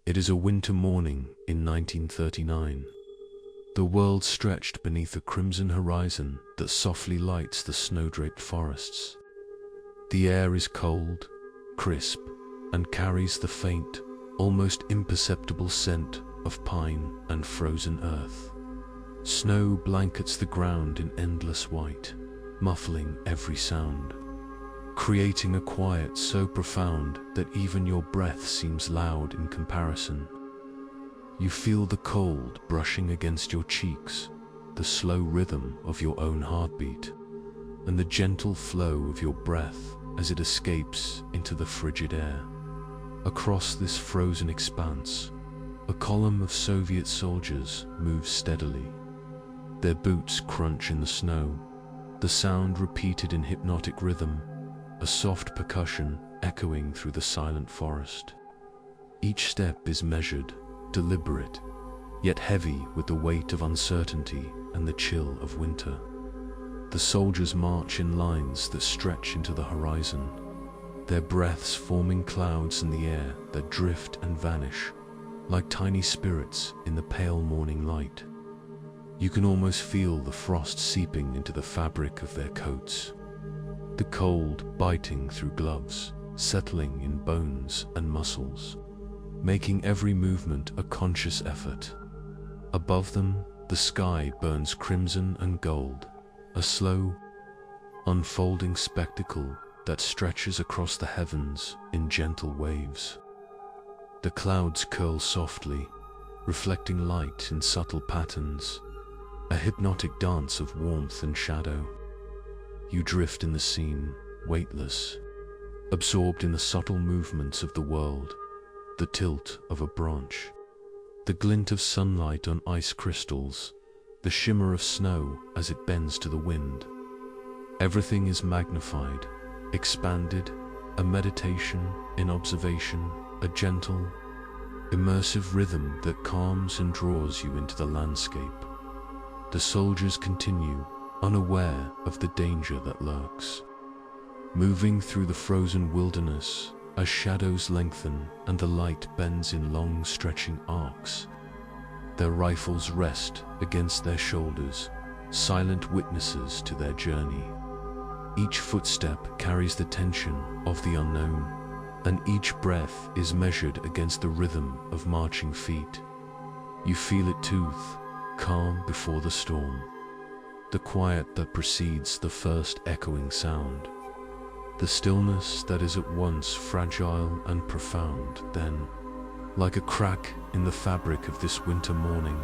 It is a winter morning in 1939. The world stretched beneath a crimson horizon that softly lights the snow-draped forests. The air is cold, crisp, and carries the faint, almost imperceptible scent of pine and frozen earth. Snow blankets the ground in endless white, muffling every sound, creating a quiet so profound that even your breath seems loud in comparison. You feel the cold brushing against your cheeks, the slow rhythm of your own heartbeat, and the gentle flow of your breath as it escapes into the frigid air. Across this frozen expanse, a column of Soviet soldiers moves steadily. Their boots crunch in the snow, the sound repeated in hypnotic rhythm, a soft percussion echoing through the silent forest. Each step is measured, deliberate, yet heavy with the weight of uncertainty and the chill of winter. The soldiers march in lines that stretch into the horizon, their breaths forming clouds in the air that drift and vanish, like tiny spirits in the pale morning light. You can almost feel the frost seeping into the fabric of their coats, the cold biting through gloves, settling in bones and muscles, making every movement a conscious effort. Above them, the sky burns crimson and gold, a slow, unfolding spectacle that stretches across the heavens in gentle waves. The clouds curl softly, reflecting light in subtle patterns, a hypnotic dance of warmth and shadow. You drift in the scene, weightless, absorbed in the subtle movements of the world, the tilt of a branch, the glint of sunlight on ice crystals, the shimmer of snow as it bends to the wind. Everything is magnified, expanded, a meditation in observation, a gentle, immersive rhythm that calms and draws you into the landscape. The soldiers continue, unaware of the danger that lurks, moving through the frozen wilderness as shadows lengthen and the light bends in long stretching arcs. Their rifles rest against their shoulders, silent witnesses to their journey. Each footstep carries the tension of the unknown, and each breath is measured against the rhythm of marching feet. You feel it too, calm before the storm, the quiet that precedes the first echoing sound, the stillness that is at once fragile and profound. Then, like a crack in the fabric of this winter morning,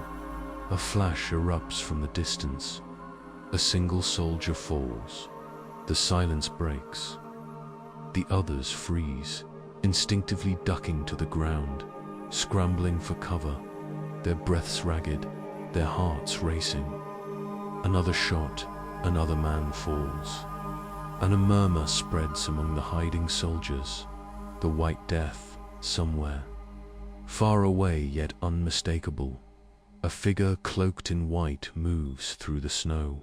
a flash erupts from the distance. A single soldier falls. The silence breaks. The others freeze, instinctively ducking to the ground, scrambling for cover, their breaths ragged, their hearts racing. Another shot, another man falls, and a murmur spreads among the hiding soldiers. The White Death, somewhere, far away yet unmistakable, a figure cloaked in white moves through the snow,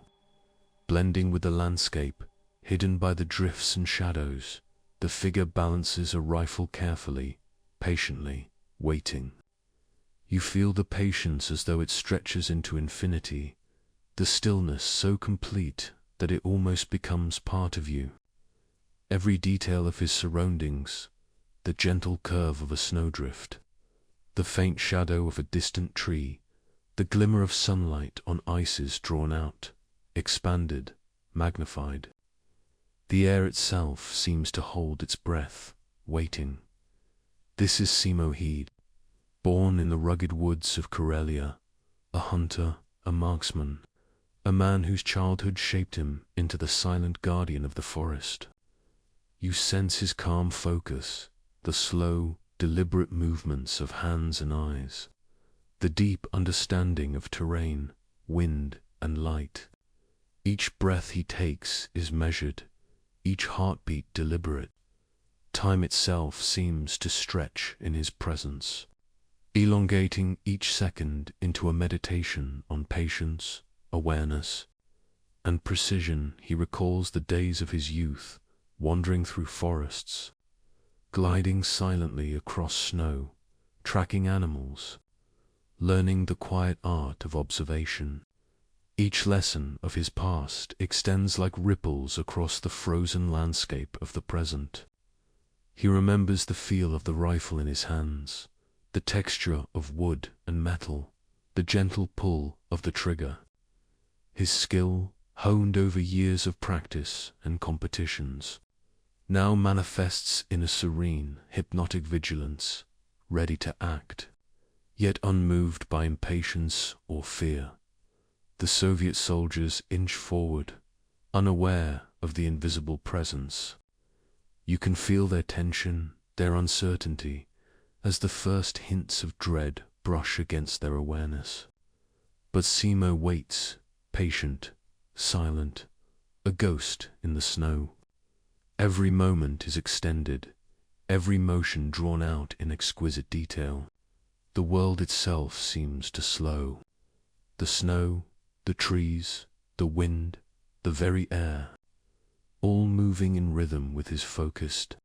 blending with the landscape, hidden by the drifts and shadows. The figure balances a rifle carefully, patiently, waiting. You feel the patience as though it stretches into infinity, the stillness so complete that it almost becomes part of you. Every detail of his surroundings, the gentle curve of a snowdrift, the faint shadow of a distant tree, the glimmer of sunlight on ices drawn out, expanded, magnified. The air itself seems to hold its breath, waiting. This is Simo Heed, born in the rugged woods of Karelia, a hunter, a marksman, a man whose childhood shaped him into the silent guardian of the forest. You sense his calm focus, the slow, deliberate movements of hands and eyes, the deep understanding of terrain, wind, and light. Each breath he takes is measured, each heartbeat deliberate. Time itself seems to stretch in his presence, elongating each second into a meditation on patience, awareness, and precision. He recalls the days of his youth, wandering through forests, gliding silently across snow, tracking animals, learning the quiet art of observation. Each lesson of his past extends like ripples across the frozen landscape of the present. He remembers the feel of the rifle in his hands, the texture of wood and metal, the gentle pull of the trigger. His skill, honed over years of practice and competitions, now manifests in a serene, hypnotic vigilance, ready to act, yet unmoved by impatience or fear. The Soviet soldiers inch forward, unaware of the invisible presence. You can feel their tension, their uncertainty, as the first hints of dread brush against their awareness. But Simo waits, patient, silent, a ghost in the snow. Every moment is extended, every motion drawn out in exquisite detail. The world itself seems to slow. The snow, the trees, the wind, the very air, all moving in rhythm with his focused,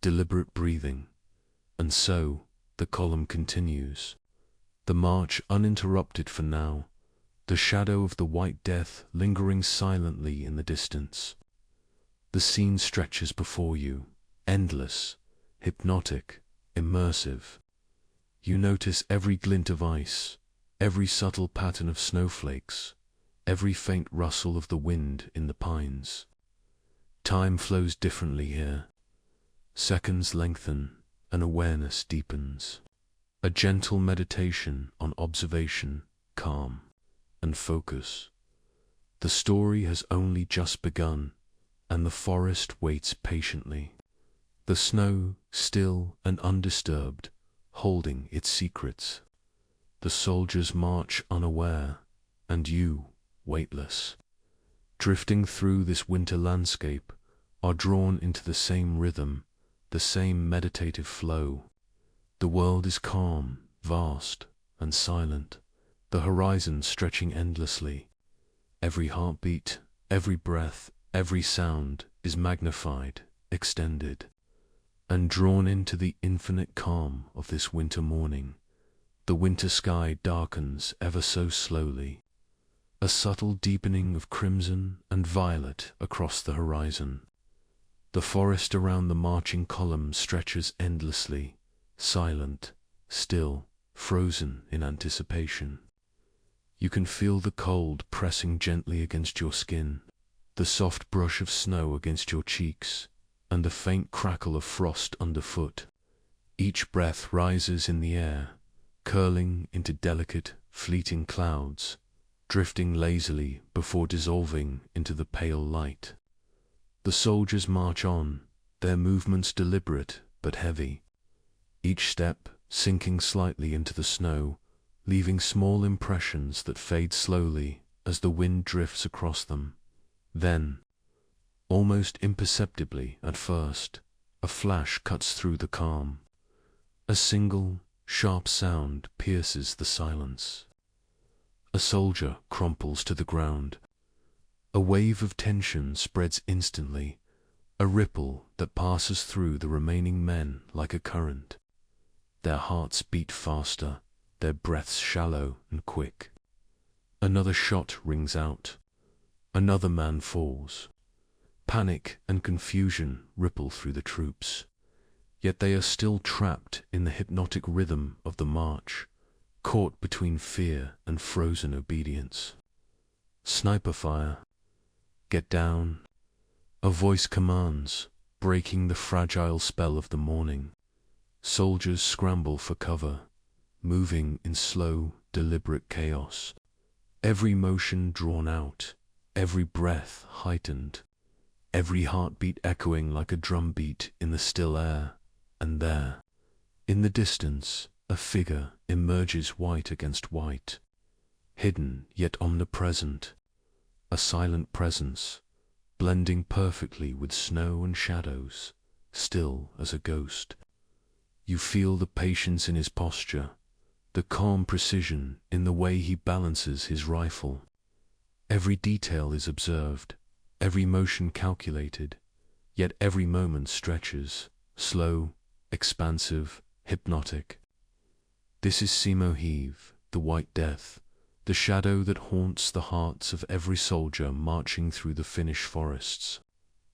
deliberate breathing. And so the column continues, the march uninterrupted for now, the shadow of the white death lingering silently in the distance. The scene stretches before you, endless, hypnotic, immersive. You notice every glint of ice, every subtle pattern of snowflakes, every faint rustle of the wind in the pines. Time flows differently here. Seconds lengthen, and awareness deepens. A gentle meditation on observation, calm, and focus. The story has only just begun, and the forest waits patiently. The snow, still and undisturbed, holding its secrets. The soldiers march unaware, and you, weightless, drifting through this winter landscape, are drawn into the same rhythm, the same meditative flow. The world is calm, vast, and silent, the horizon stretching endlessly. Every heartbeat, every breath, every sound is magnified, extended, and drawn into the infinite calm of this winter morning. The winter sky darkens ever so slowly, a subtle deepening of crimson and violet across the horizon. The forest around the marching column stretches endlessly, silent, still, frozen in anticipation. You can feel the cold pressing gently against your skin, the soft brush of snow against your cheeks, and the faint crackle of frost underfoot. Each breath rises in the air, curling into delicate, fleeting clouds, drifting lazily before dissolving into the pale light. The soldiers march on, their movements deliberate but heavy, each step sinking slightly into the snow, leaving small impressions that fade slowly as the wind drifts across them. Then, almost imperceptibly at first, a flash cuts through the calm. A single, sharp sound pierces the silence. A soldier crumples to the ground. A wave of tension spreads instantly, a ripple that passes through the remaining men like a current. Their hearts beat faster, their breaths shallow and quick. Another shot rings out. Another man falls. Panic and confusion ripple through the troops. Yet they are still trapped in the hypnotic rhythm of the march, caught between fear and frozen obedience. Sniper fire. Get down. A voice commands, breaking the fragile spell of the morning. Soldiers scramble for cover, moving in slow, deliberate chaos. Every motion drawn out, every breath heightened, every heartbeat echoing like a drumbeat in the still air. And there, in the distance, a figure emerges white against white, hidden yet omnipresent, a silent presence, blending perfectly with snow and shadows, still as a ghost. You feel the patience in his posture, the calm precision in the way he balances his rifle. Every detail is observed, every motion calculated, yet every moment stretches, slow, expansive, hypnotic. This is Simo Heave, the White Death, the shadow that haunts the hearts of every soldier marching through the Finnish forests.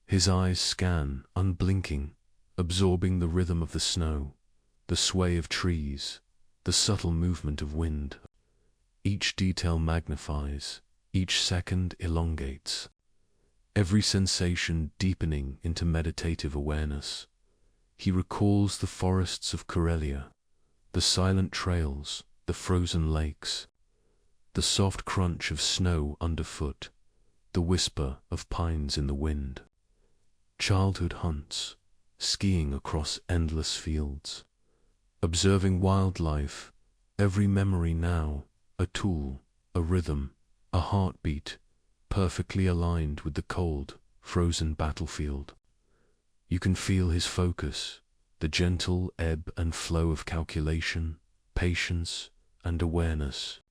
His eyes scan, unblinking, absorbing the rhythm of the snow, the sway of trees, the subtle movement of wind. Each detail magnifies, each second elongates, every sensation deepening into meditative awareness. He recalls the forests of Karelia, the silent trails, the frozen lakes, the soft crunch of snow underfoot, the whisper of pines in the wind. Childhood hunts, skiing across endless fields, observing wildlife, every memory now, a tool, a rhythm, a heartbeat, perfectly aligned with the cold, frozen battlefield. You can feel his focus, the gentle ebb and flow of calculation, patience, and awareness.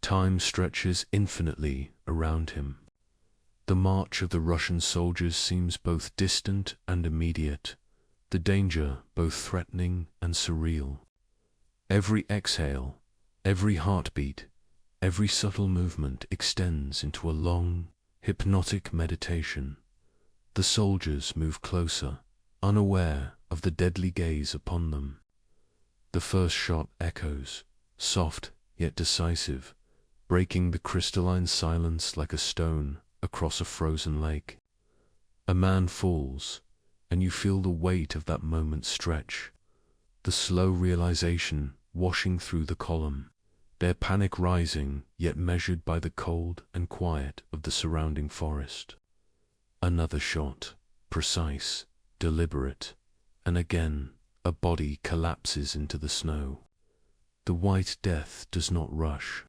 Time stretches infinitely around him. The march of the Russian soldiers seems both distant and immediate, the danger both threatening and surreal. Every exhale, every heartbeat, every subtle movement extends into a long, hypnotic meditation. The soldiers move closer, unaware of the deadly gaze upon them. The first shot echoes, soft yet decisive, breaking the crystalline silence like a stone across a frozen lake. A man falls, and you feel the weight of that moment stretch, the slow realization washing through the column, their panic rising yet measured by the cold and quiet of the surrounding forest. Another shot, precise, deliberate, and again a body collapses into the snow. The White Death does not rush.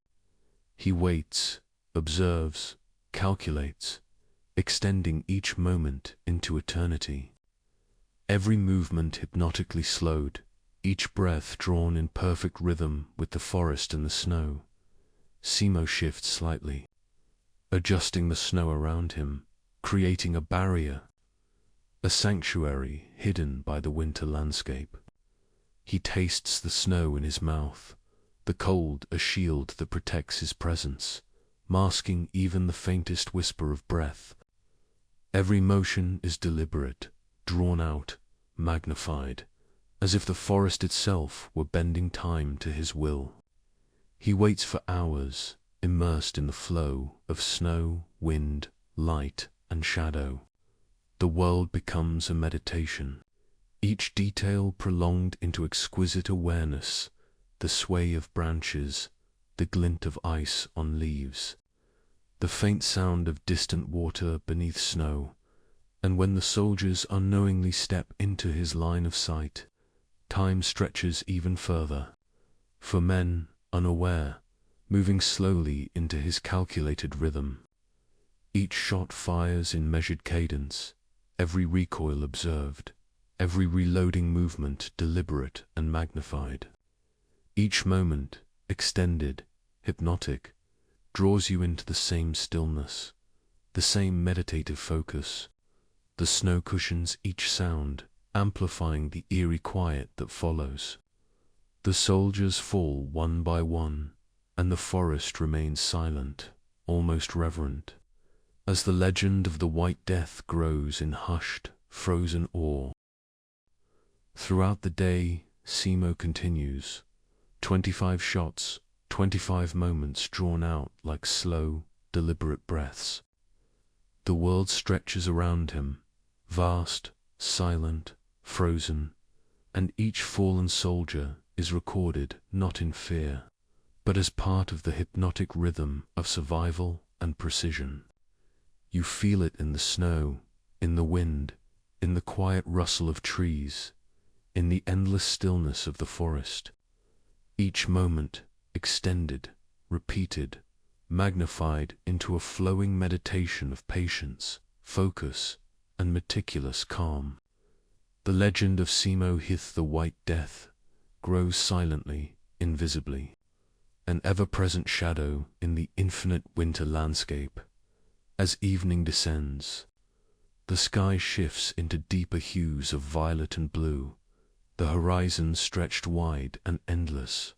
He waits, observes, calculates, extending each moment into eternity. Every movement hypnotically slowed, each breath drawn in perfect rhythm with the forest and the snow. Simo shifts slightly, adjusting the snow around him, creating a barrier, a sanctuary hidden by the winter landscape. He tastes the snow in his mouth, the cold a shield that protects his presence, masking even the faintest whisper of breath. Every motion is deliberate, drawn out, magnified, as if the forest itself were bending time to his will. He waits for hours, immersed in the flow of snow, wind, light, and shadow. The world becomes a meditation, each detail prolonged into exquisite awareness, the sway of branches, the glint of ice on leaves, the faint sound of distant water beneath snow, and when the soldiers unknowingly step into his line of sight, time stretches even further. For men, unaware, moving slowly into his calculated rhythm. Each shot fires in measured cadence, every recoil observed, every reloading movement deliberate and magnified. Each moment, extended, hypnotic, draws you into the same stillness, the same meditative focus. The snow cushions each sound, amplifying the eerie quiet that follows. The soldiers fall one by one, and the forest remains silent, almost reverent, as the legend of the White Death grows in hushed, frozen awe. Throughout the day, Simo continues. 25 shots, 25 moments drawn out like slow, deliberate breaths. The world stretches around him, vast, silent, frozen, and each fallen soldier is recorded not in fear, but as part of the hypnotic rhythm of survival and precision. You feel it in the snow, in the wind, in the quiet rustle of trees, in the endless stillness of the forest. Each moment extended, repeated, magnified into a flowing meditation of patience, focus, and meticulous calm. The legend of Simo Heave the White Death grows silently, invisibly, an ever-present shadow in the infinite winter landscape. As evening descends, the sky shifts into deeper hues of violet and blue, the horizon stretched wide and endless,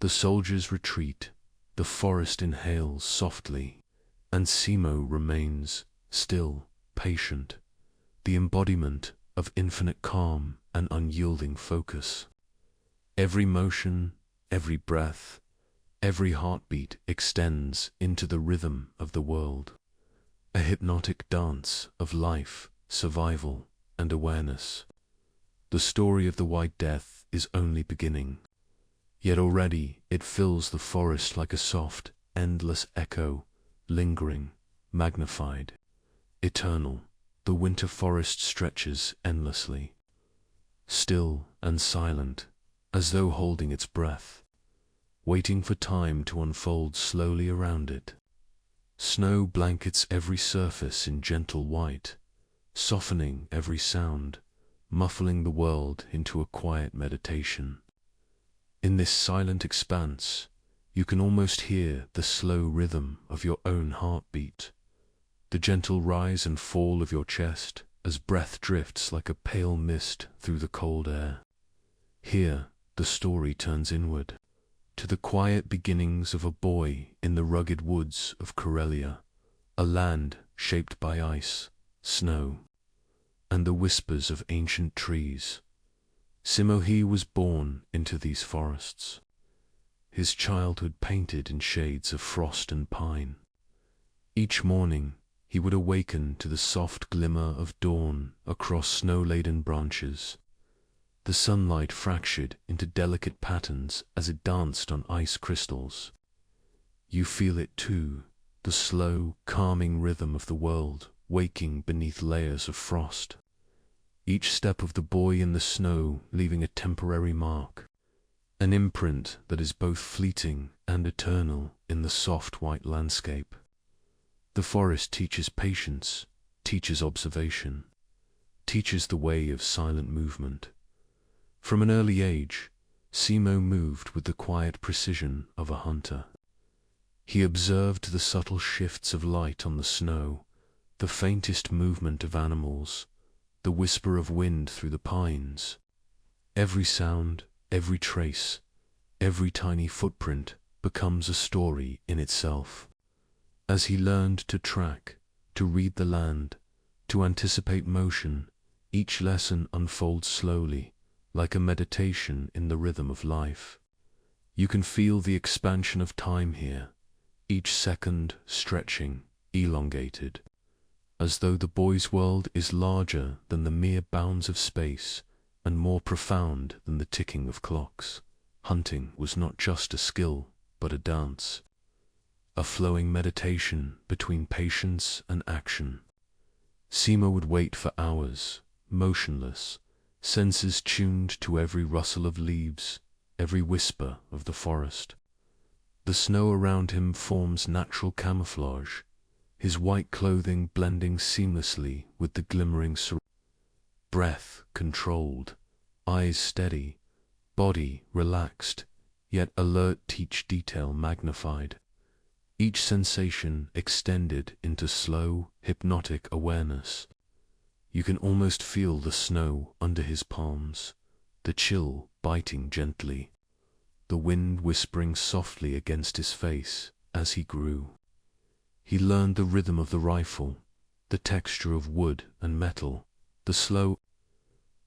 The soldiers retreat, the forest inhales softly, and Simo remains still, patient, the embodiment of infinite calm and unyielding focus. Every motion, every breath, every heartbeat extends into the rhythm of the world, a hypnotic dance of life, survival, and awareness. The story of the White Death is only beginning, yet already it fills the forest like a soft, endless echo, lingering, magnified, eternal. The winter forest stretches endlessly, still and silent, as though holding its breath, waiting for time to unfold slowly around it. Snow blankets every surface in gentle white, softening every sound, muffling the world into a quiet meditation. In this silent expanse, you can almost hear the slow rhythm of your own heartbeat, the gentle rise and fall of your chest as breath drifts like a pale mist through the cold air. Here, the story turns inward, to the quiet beginnings of a boy in the rugged woods of Karelia, a land shaped by ice, snow, and the whispers of ancient trees. Simohi was born into these forests, his childhood painted in shades of frost and pine. Each morning, he would awaken to the soft glimmer of dawn across snow-laden branches, the sunlight fractured into delicate patterns as it danced on ice crystals. You feel it too, the slow, calming rhythm of the world waking beneath layers of frost. Each step of the boy in the snow leaving a temporary mark, an imprint that is both fleeting and eternal in the soft white landscape. The forest teaches patience, teaches observation, teaches the way of silent movement. From an early age, Simo moved with the quiet precision of a hunter. He observed the subtle shifts of light on the snow, the faintest movement of animals, the whisper of wind through the pines. Every sound, every trace, every tiny footprint becomes a story in itself. As he learned to track, to read the land, to anticipate motion, each lesson unfolds slowly, like a meditation in the rhythm of life. You can feel the expansion of time here, each second stretching, elongated, as though the boy's world is larger than the mere bounds of space and more profound than the ticking of clocks. Hunting was not just a skill, but a dance, a flowing meditation between patience and action. Simo would wait for hours, motionless, senses tuned to every rustle of leaves, every whisper of the forest. The snow around him forms natural camouflage, his white clothing blending seamlessly with the glimmering breath controlled, eyes steady, body relaxed, yet alert, each detail magnified. Each sensation extended into slow, hypnotic awareness. You can almost feel the snow under his palms, the chill biting gently, the wind whispering softly against his face as he grew. He learned the rhythm of the rifle, the texture of wood and metal, the slow,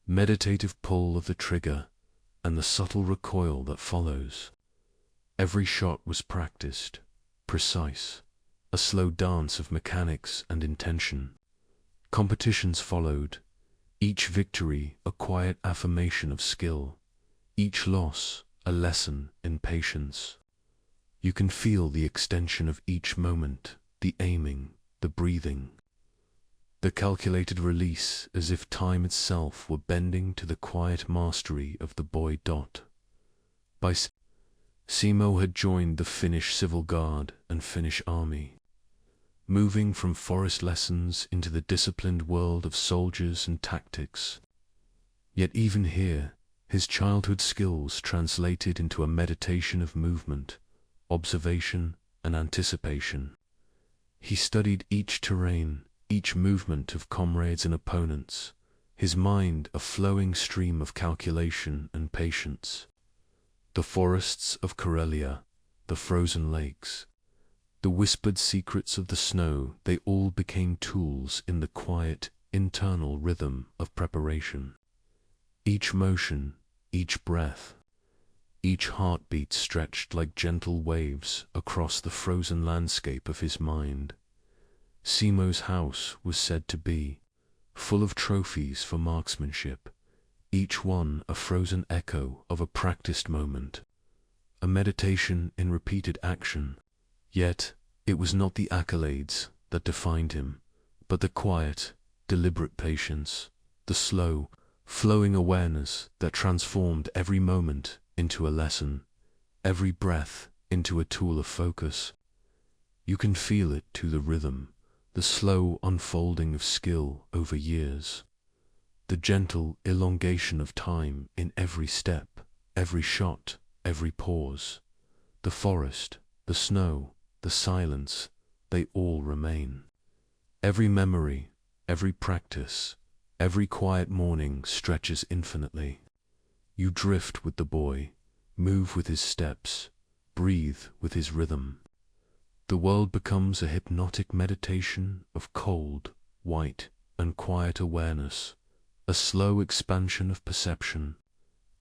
meditative pull of the trigger, and the subtle recoil that follows. Every shot was practiced, precise, a slow dance of mechanics and intention. Competitions followed, each victory a quiet affirmation of skill, each loss a lesson in patience. You can feel the extension of each moment, the aiming, the breathing, the calculated release, as if time itself were bending to the quiet mastery of the boy. By Simo had joined the Finnish Civil Guard and Finnish Army, moving from forest lessons into the disciplined world of soldiers and tactics. Yet even here, his childhood skills translated into a meditation of movement, observation, and anticipation. He studied each terrain, each movement of comrades and opponents, his mind a flowing stream of calculation and patience. the forests of Karelia, the frozen lakes, the whispered secrets of the snow, they all became tools in the quiet, internal rhythm of preparation. Each motion, each breath, each heartbeat stretched like gentle waves across the frozen landscape of his mind. Simo's house was said to be full of trophies for marksmanship, each one a frozen echo of a practiced moment, a meditation in repeated action. Yet it was not the accolades that defined him, but the quiet, deliberate patience, the slow, flowing awareness that transformed every moment into a lesson, every breath into a tool of focus. You can feel it to the rhythm, the slow unfolding of skill over years, the gentle elongation of time in every step, every shot, every pause. The forest, the snow, the silence, they all remain. Every memory, every practice, every quiet morning stretches infinitely. You drift with the boy, move with his steps, breathe with his rhythm. The world becomes a hypnotic meditation of cold, white, and quiet awareness, a slow expansion of perception.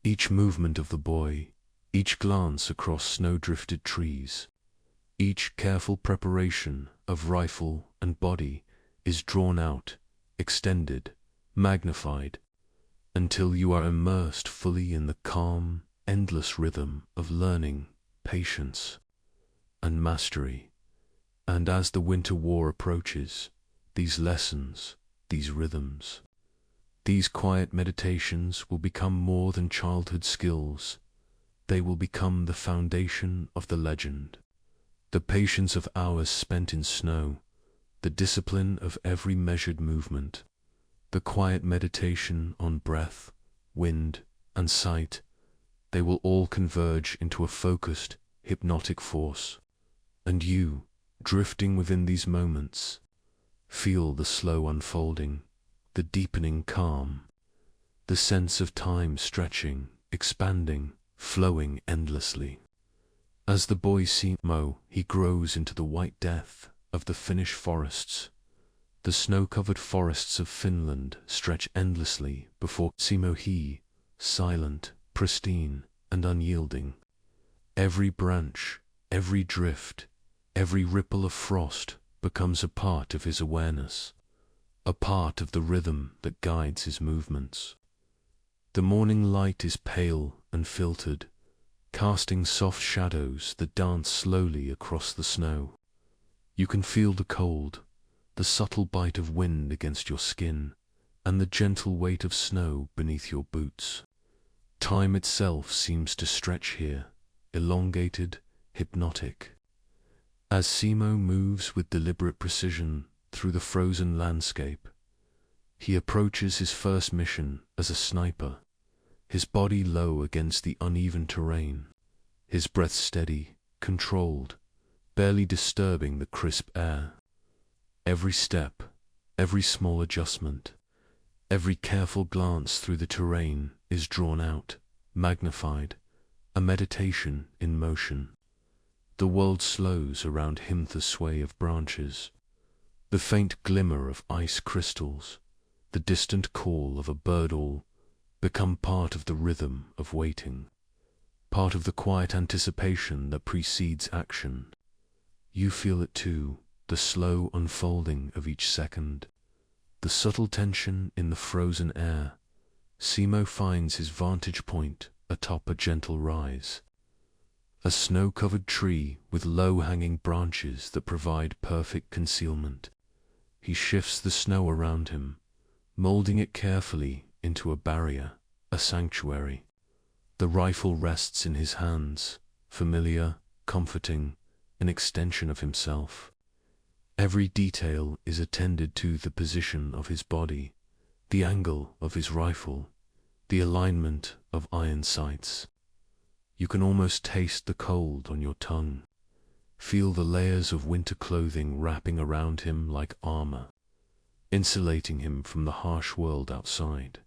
Each movement of the boy, each glance across snow-drifted trees, each careful preparation of rifle and body is drawn out, extended, magnified, until you are immersed fully in the calm, endless rhythm of learning, patience, and mastery. And as the winter war approaches, these lessons, these rhythms, these quiet meditations will become more than childhood skills. They will become the foundation of the legend, the patience of hours spent in snow, the discipline of every measured movement, the quiet meditation on breath, wind, and sight. They will all converge into a focused, hypnotic force. And you, drifting within these moments, feel the slow unfolding, the deepening calm, the sense of time stretching, expanding, flowing endlessly. As the boy Simo, he grows into the white death of the Finnish forests. The snow-covered forests of Finland stretch endlessly before Simo, he, silent, pristine, and unyielding. Every branch, every drift, every ripple of frost becomes a part of his awareness, a part of the rhythm that guides his movements. The morning light is pale and filtered, casting soft shadows that dance slowly across the snow. You can feel the cold, the subtle bite of wind against your skin, and the gentle weight of snow beneath your boots. Time itself seems to stretch here, elongated, hypnotic. As Simo moves with deliberate precision through the frozen landscape, he approaches his first mission as a sniper, his body low against the uneven terrain, his breath steady, controlled, barely disturbing the crisp air. Every step, every small adjustment, every careful glance through the terrain is drawn out, magnified, a meditation in motion. The world slows around him, the sway of branches, the faint glimmer of ice crystals, the distant call of a bird all become part of the rhythm of waiting, part of the quiet anticipation that precedes action. You feel it too, the slow unfolding of each second, the subtle tension in the frozen air. Simo finds his vantage point atop a gentle rise, a snow-covered tree with low-hanging branches that provide perfect concealment. He shifts the snow around him, molding it carefully into a barrier, a sanctuary. The rifle rests in his hands, familiar, comforting, an extension of himself. Every detail is attended to: the position of his body, the angle of his rifle, the alignment of iron sights. You can almost taste the cold on your tongue, feel the layers of winter clothing wrapping around him like armor, insulating him from the harsh world outside.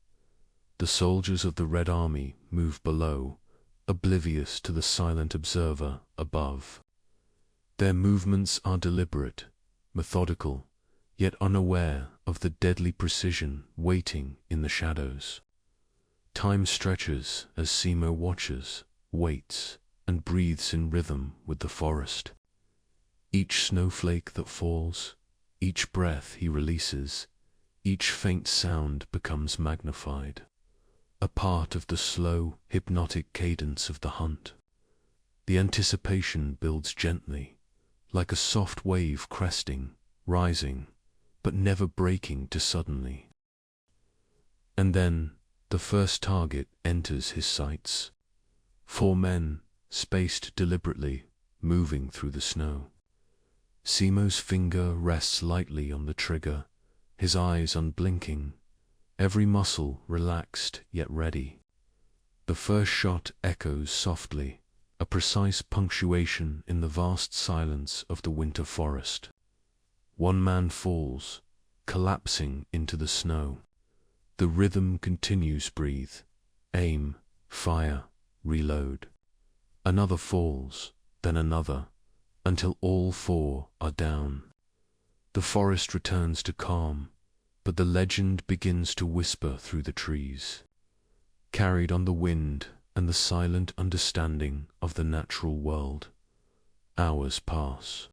The soldiers of the Red Army move below, oblivious to the silent observer above. Their movements are deliberate, methodical, yet unaware of the deadly precision waiting in the shadows. Time stretches as Simo watches, waits, and breathes in rhythm with the forest. Each snowflake that falls, each breath he releases, each faint sound becomes magnified, a part of the slow, hypnotic cadence of the hunt. The anticipation builds gently, like a soft wave cresting, rising, but never breaking too suddenly. And then the first target enters his sights. 4 men, spaced deliberately, moving through the snow. Simo's finger rests lightly on the trigger, his eyes unblinking, every muscle relaxed yet ready. The first shot echoes softly, a precise punctuation in the vast silence of the winter forest. 1 man falls, collapsing into the snow. The rhythm continues. Breathe, aim, fire, reload. Another falls, then another, until all 4 are down. The forest returns to calm, but the legend begins to whisper through the trees, carried on the wind and the silent understanding of the natural world. Hours pass,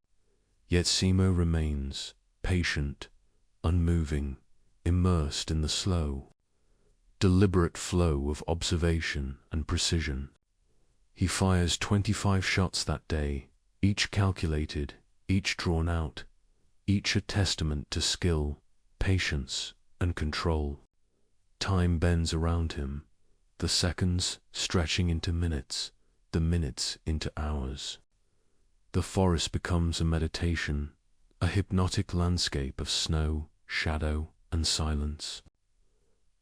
yet Simo remains patient, unmoving, immersed in the slow, deliberate flow of observation and precision. He fires 25 shots that day, each calculated, each drawn out, each a testament to skill, patience, and control. Time bends around him, the seconds stretching into minutes, the minutes into hours. The forest becomes a meditation, a hypnotic landscape of snow, shadow, and silence.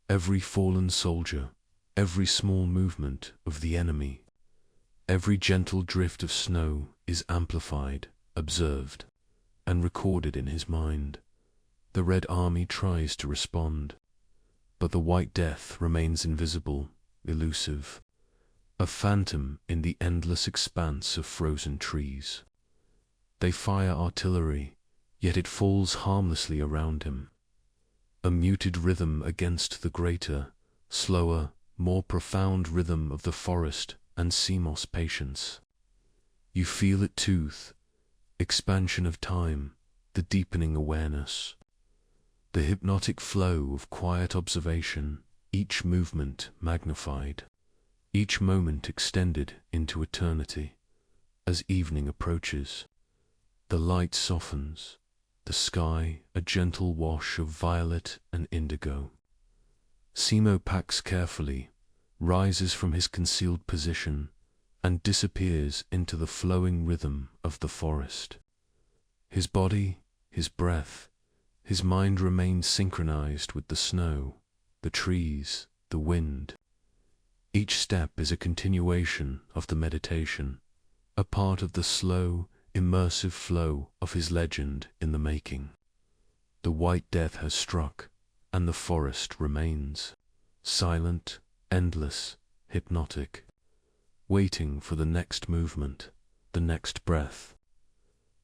Every fallen soldier, every small movement of the enemy, every gentle drift of snow is amplified, observed, and recorded in his mind. The Red Army tries to respond, but the White Death remains invisible, elusive, a phantom in the endless expanse of frozen trees. They fire artillery, yet it falls harmlessly around him, a muted rhythm against the greater, slower, more profound rhythm of the forest and Simos patience. You feel it tooth, expansion of time, the deepening awareness, the hypnotic flow of quiet observation, each movement magnified, each moment extended into eternity. As evening approaches, the light softens, the sky a gentle wash of violet and indigo. Simo packs carefully, rises from his concealed position, and disappears into the flowing rhythm of the forest. His body, his breath, his mind remain synchronized with the snow, the trees, the wind. Each step is a continuation of the meditation, a part of the slow, immersive flow of his legend in the making. The White Death has struck, and the forest remains, silent, endless, hypnotic, waiting for the next movement, the next breath,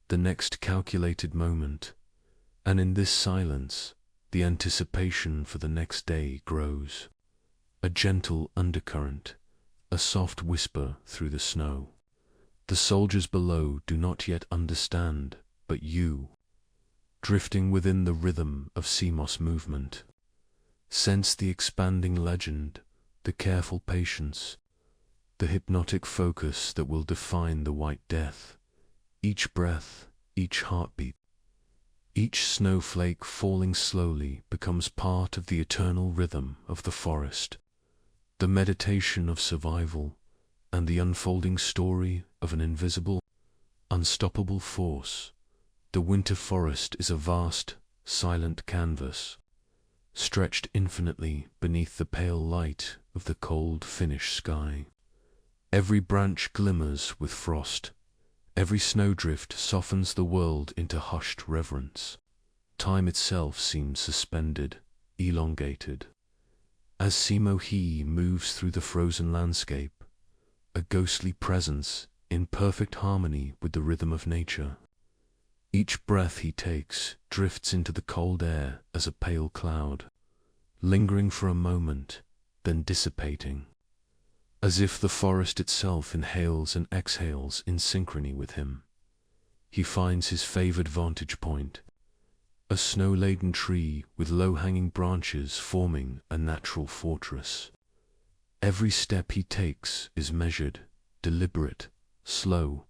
the next calculated moment, and in this silence, the anticipation for the next day grows, a gentle undercurrent, a soft whisper through the snow. The soldiers below do not yet understand, but you, drifting within the rhythm of Simos movement, sense the expanding legend, the careful patience, the hypnotic focus that will define the White Death. Each breath, each heartbeat, each snowflake falling slowly becomes part of the eternal rhythm of the forest, the meditation of survival, and the unfolding story of an invisible, unstoppable force. The winter forest is a vast, silent canvas, stretched infinitely beneath the pale light of the cold Finnish sky. Every branch glimmers with frost, every snowdrift softens the world into hushed reverence. Time itself seems suspended, elongated. As Simo He moves through the frozen landscape, a ghostly presence in perfect harmony with the rhythm of nature. Each breath he takes drifts into the cold air as a pale cloud, lingering for a moment, then dissipating, as if the forest itself inhales and exhales in synchrony with him. He finds his favored vantage point, a snow-laden tree with low-hanging branches forming a natural fortress. Every step he takes is measured, deliberate, slow,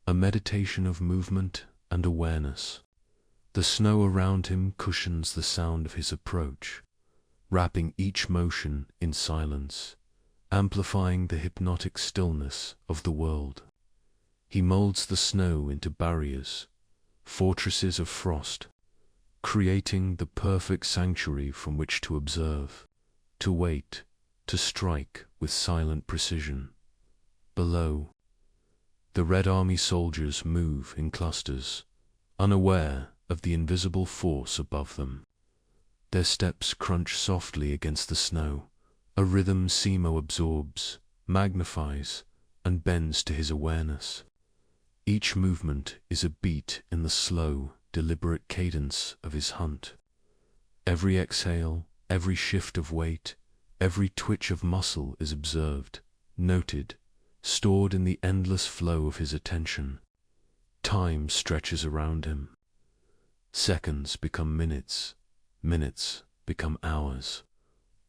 a meditation of movement and awareness. The snow around him cushions the sound of his approach, wrapping each motion in silence, amplifying the hypnotic stillness of the world. He molds the snow into barriers, fortresses of frost, creating the perfect sanctuary from which to observe, to wait, to strike with silent precision. Below, the Red Army soldiers move in clusters, unaware of the invisible force above them. Their steps crunch softly against the snow, a rhythm Simo absorbs, magnifies, and bends to his awareness. Each movement is a beat in the slow, deliberate cadence of his hunt. Every exhale, every shift of weight, every twitch of muscle is observed, noted, stored in the endless flow of his attention. Time stretches around him. Seconds become minutes, minutes become hours,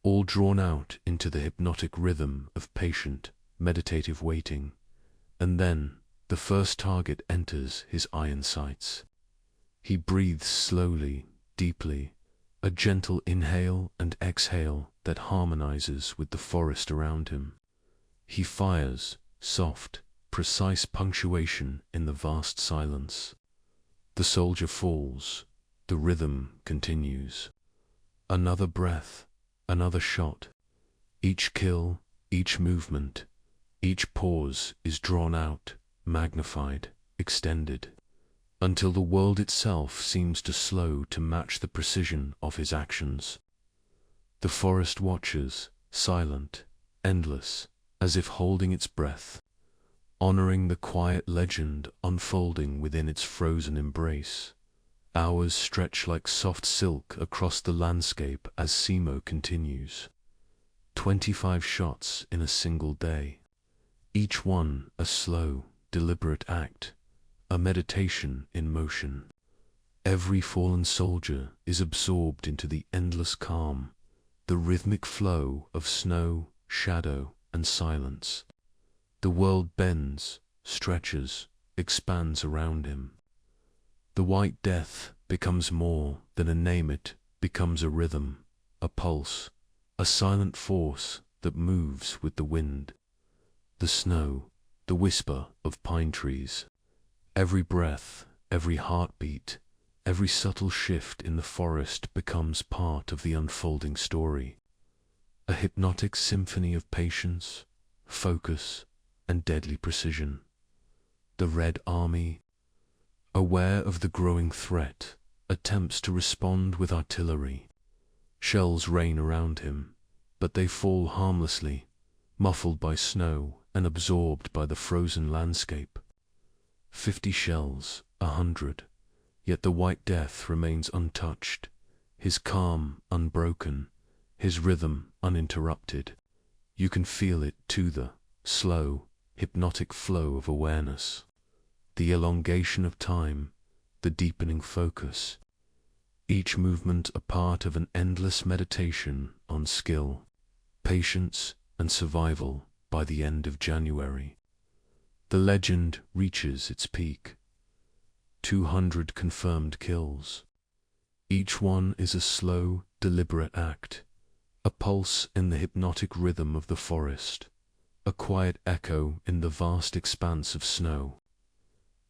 all drawn out into the hypnotic rhythm of patient, meditative waiting. And then the first target enters his iron sights. He breathes slowly, deeply, a gentle inhale and exhale that harmonizes with the forest around him. He fires, soft, precise punctuation in the vast silence. The soldier falls, the rhythm continues. Another breath, another shot. Each kill, each movement, each pause is drawn out, magnified, extended, until the world itself seems to slow to match the precision of his actions. The forest watches, silent, endless, as if holding its breath, honoring the quiet legend unfolding within its frozen embrace. Hours stretch like soft silk across the landscape as Simo continues. 25 shots in a single day, each one a slow, deliberate act, a meditation in motion. Every fallen soldier is absorbed into the endless calm, the rhythmic flow of snow, shadow, and silence. The world bends, stretches, expands around him. The white death becomes more than a name, it becomes a rhythm, a pulse, a silent force that moves with the wind, the snow, the whisper of pine trees. Every breath, every heartbeat, every subtle shift in the forest becomes part of the unfolding story. A hypnotic symphony of patience, focus, and deadly precision. The Red Army, aware of the growing threat, attempts to respond with artillery. Shells rain around him, but they fall harmlessly, muffled by snow and absorbed by the frozen landscape. 50 shells, 100, yet the White Death remains untouched, his calm unbroken, his rhythm uninterrupted. You can feel it to the slow, hypnotic flow of awareness, the elongation of time, the deepening focus. Each movement a part of an endless meditation on skill, patience, and survival. By the end of January, the legend reaches its peak. 200 confirmed kills. Each one is a slow, deliberate act, a pulse in the hypnotic rhythm of the forest, a quiet echo in the vast expanse of snow.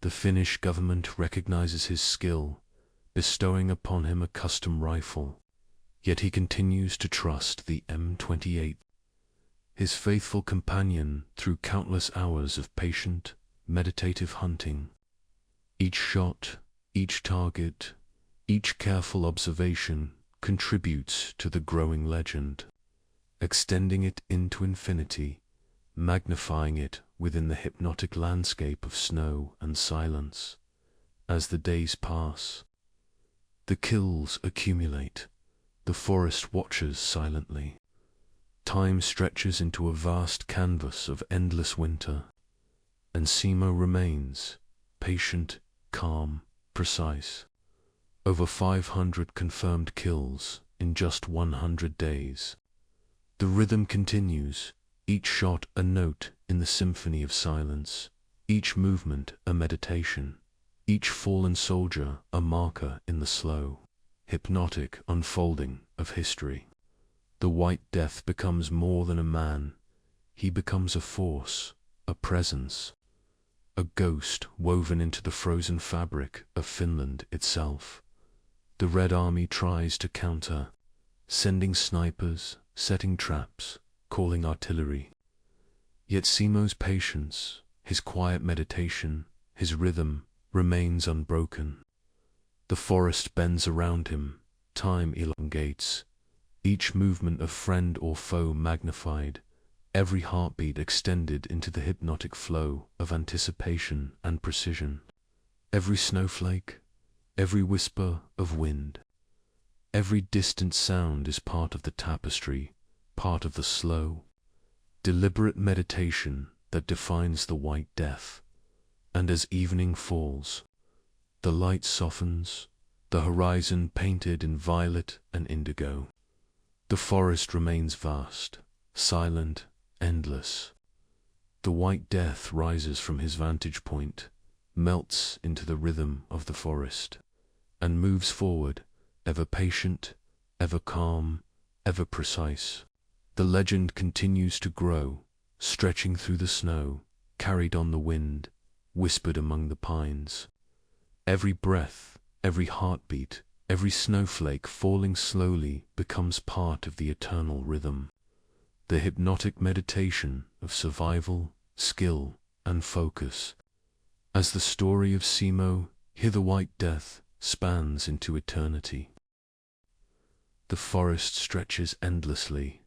The Finnish government recognizes his skill, bestowing upon him a custom rifle, yet he continues to trust the M28, his faithful companion through countless hours of patient, meditative hunting. Each shot, each target, each careful observation contributes to the growing legend, extending it into infinity, magnifying it within the hypnotic landscape of snow and silence. As the days pass, the kills accumulate, the forest watches silently. Time stretches into a vast canvas of endless winter, and Simo remains patient, calm, precise. Over 500 confirmed kills in just 100 days. The rhythm continues, each shot a note in the symphony of silence, each movement a meditation, each fallen soldier a marker in the slow, hypnotic unfolding of history. The White Death becomes more than a man. He becomes a force, a presence, a ghost woven into the frozen fabric of Finland itself. The Red Army tries to counter, sending snipers, setting traps, calling artillery. Yet Simo's patience, his quiet meditation, his rhythm remains unbroken. The forest bends around him, time elongates, each movement of friend or foe magnified, every heartbeat extended into the hypnotic flow of anticipation and precision. Every snowflake, every whisper of wind, every distant sound is part of the tapestry, part of the slow, deliberate meditation that defines the White Death. And as evening falls, the light softens, the horizon painted in violet and indigo. The forest remains vast, silent, endless. The White Death rises from his vantage point, melts into the rhythm of the forest, and moves forward, ever patient, ever calm, ever precise. The legend continues to grow, stretching through the snow, carried on the wind, whispered among the pines. Every breath, every heartbeat, every snowflake falling slowly becomes part of the eternal rhythm. The hypnotic meditation of survival, skill, and focus. As the story of Simo, here the White Death, spans into eternity. The forest stretches endlessly,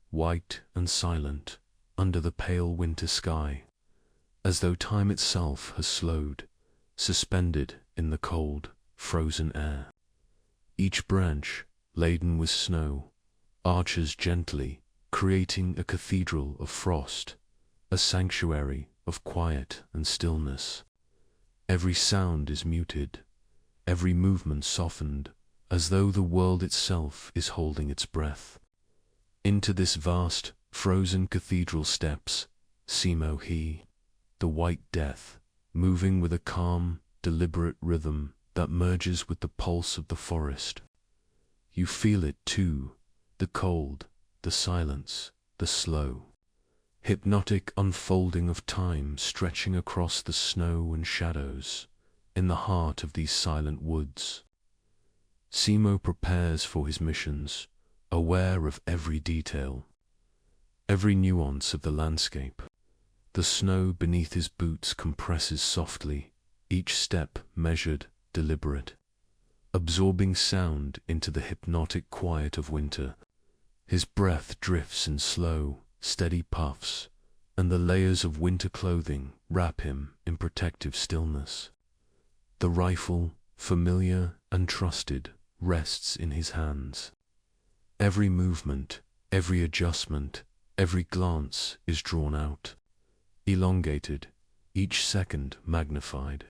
white and silent, under the pale winter sky, as though time itself has slowed, suspended in the cold, frozen air. Each branch, laden with snow, arches gently, creating a cathedral of frost, a sanctuary of quiet and stillness. Every sound is muted, every movement softened, as though the world itself is holding its breath. Into this vast, frozen cathedral steps Simo he, the White Death, moving with a calm, deliberate rhythm that merges with the pulse of the forest. You feel it too, the cold, the silence, the slow, hypnotic unfolding of time stretching across the snow and shadows in the heart of these silent woods. Simo prepares for his missions, aware of every detail, every nuance of the landscape. The snow beneath his boots compresses softly, each step measured, deliberate, absorbing sound into the hypnotic quiet of winter. His breath drifts in slow, steady puffs, and the layers of winter clothing wrap him in protective stillness. The rifle, familiar and trusted, rests in his hands. Every movement, every adjustment, every glance is drawn out, elongated, each second magnified,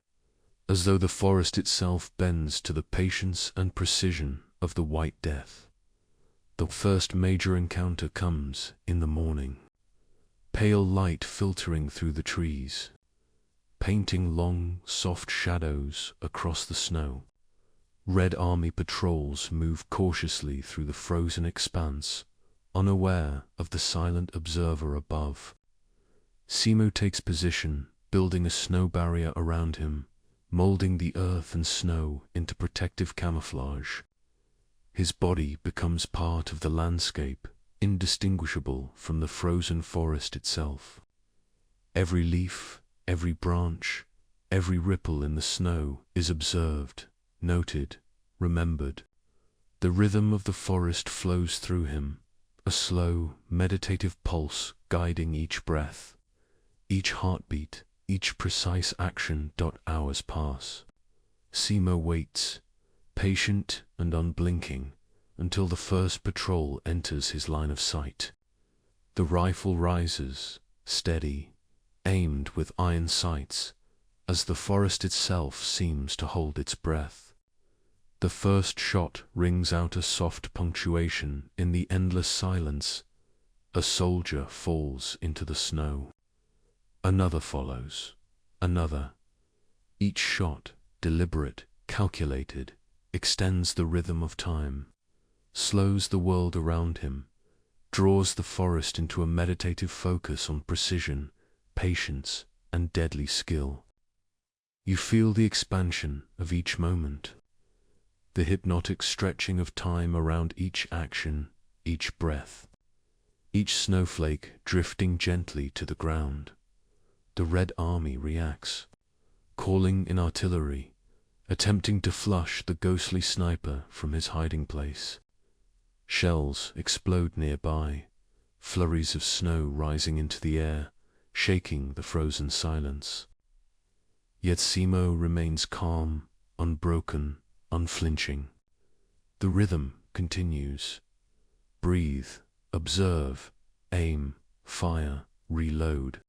as though the forest itself bends to the patience and precision of the White Death. The first major encounter comes in the morning, pale light filtering through the trees, painting long, soft shadows across the snow. Red Army patrols move cautiously through the frozen expanse, unaware of the silent observer above. Simo takes position, building a snow barrier around him, molding the earth and snow into protective camouflage. His body becomes part of the landscape, indistinguishable from the frozen forest itself. Every leaf, every branch, every ripple in the snow is observed, noted, remembered. The rhythm of the forest flows through him, a slow, meditative pulse guiding each breath. each heartbeat, each precise action. Hours pass. Simo waits, patient and unblinking, until the first patrol enters his line of sight. The rifle rises, steady, aimed with iron sights, as the forest itself seems to hold its breath. The first shot rings out a soft punctuation in the endless silence. A soldier falls into the snow. Another follows, another. Each shot, deliberate, calculated, extends the rhythm of time, slows the world around him, draws the forest into a meditative focus on precision, patience, and deadly skill. You feel the expansion of each moment, the hypnotic stretching of time around each action, each breath, each snowflake drifting gently to the ground. The Red Army reacts, calling in artillery, attempting to flush the ghostly sniper from his hiding place. Shells explode nearby, flurries of snow rising into the air, shaking the frozen silence. Yet Simo remains calm, unbroken, unflinching. The rhythm continues. Breathe, observe, aim, fire, reload.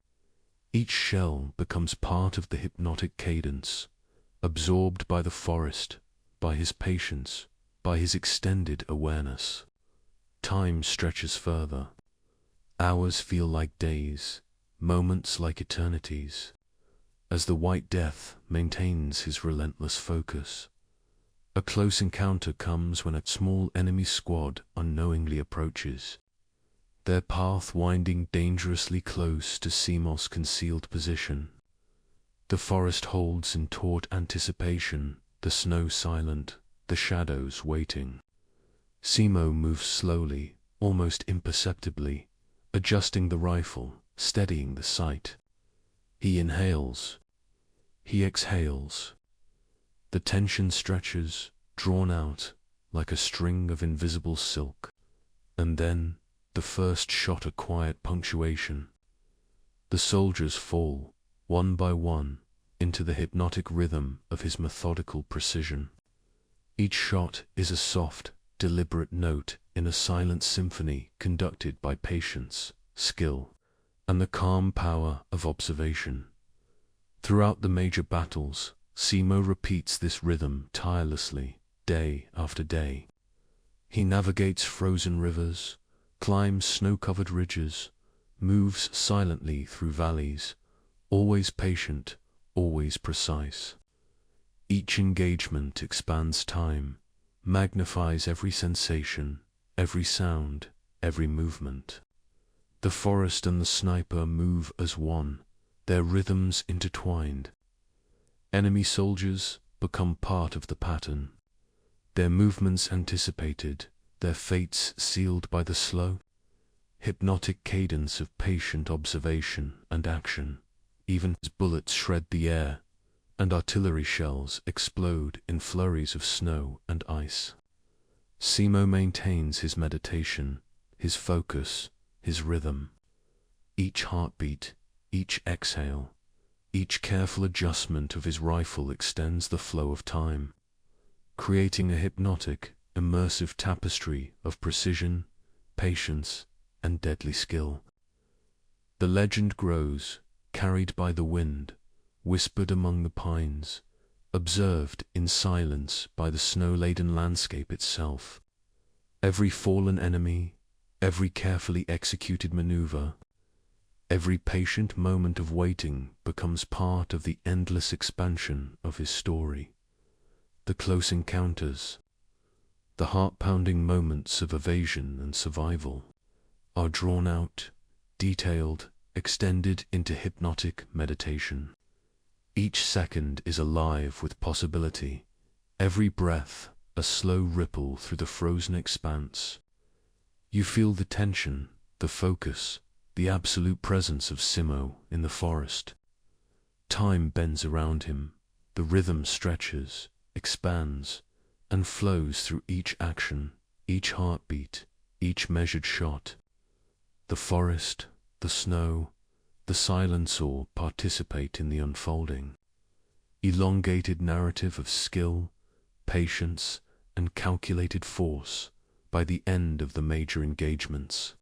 Each shell becomes part of the hypnotic cadence, absorbed by the forest, by his patience, by his extended awareness. Time stretches further. Hours feel like days, moments like eternities, as the White Death maintains his relentless focus. A close encounter comes when a small enemy squad unknowingly approaches, their path winding dangerously close to Simo's concealed position. The forest holds in taut anticipation, the snow silent, the shadows waiting. Simo moves slowly, almost imperceptibly, adjusting the rifle, steadying the sight. He inhales. He exhales. The tension stretches, drawn out, like a string of invisible silk. And then, the first shot a quiet punctuation. The soldiers fall, one by one, into the hypnotic rhythm of his methodical precision. Each shot is a soft, deliberate note in a silent symphony conducted by patience, skill, and the calm power of observation. Throughout the major battles, Simo repeats this rhythm tirelessly, day after day. He navigates frozen rivers, climbs snow-covered ridges, moves silently through valleys, always patient, always precise. Each engagement expands time, magnifies every sensation, every sound, every movement. The forest and the sniper move as one, their rhythms intertwined. Enemy soldiers become part of the pattern, their movements anticipated, their fates sealed by the slow, hypnotic cadence of patient observation and action. Even as bullets shred the air, and artillery shells explode in flurries of snow and ice, Simo maintains his meditation, his focus, his rhythm. Each heartbeat, each exhale, each careful adjustment of his rifle extends the flow of time, creating a hypnotic, immersive tapestry of precision, patience, and deadly skill. The legend grows, carried by the wind, whispered among the pines, observed in silence by the snow-laden landscape itself. Every fallen enemy, every carefully executed maneuver, every patient moment of waiting becomes part of the endless expansion of his story. The close encounters, the heart-pounding moments of evasion and survival, are drawn out, detailed, extended into hypnotic meditation. Each second is alive with possibility, every breath a slow ripple through the frozen expanse. You feel the tension, the focus, the absolute presence of Simo in the forest. Time bends around him, the rhythm stretches, expands, and flows through each action, each heartbeat, each measured shot. The forest, the snow, the silence or participate in the unfolding. Elongated narrative of skill, patience, and calculated force by the end of the major engagements.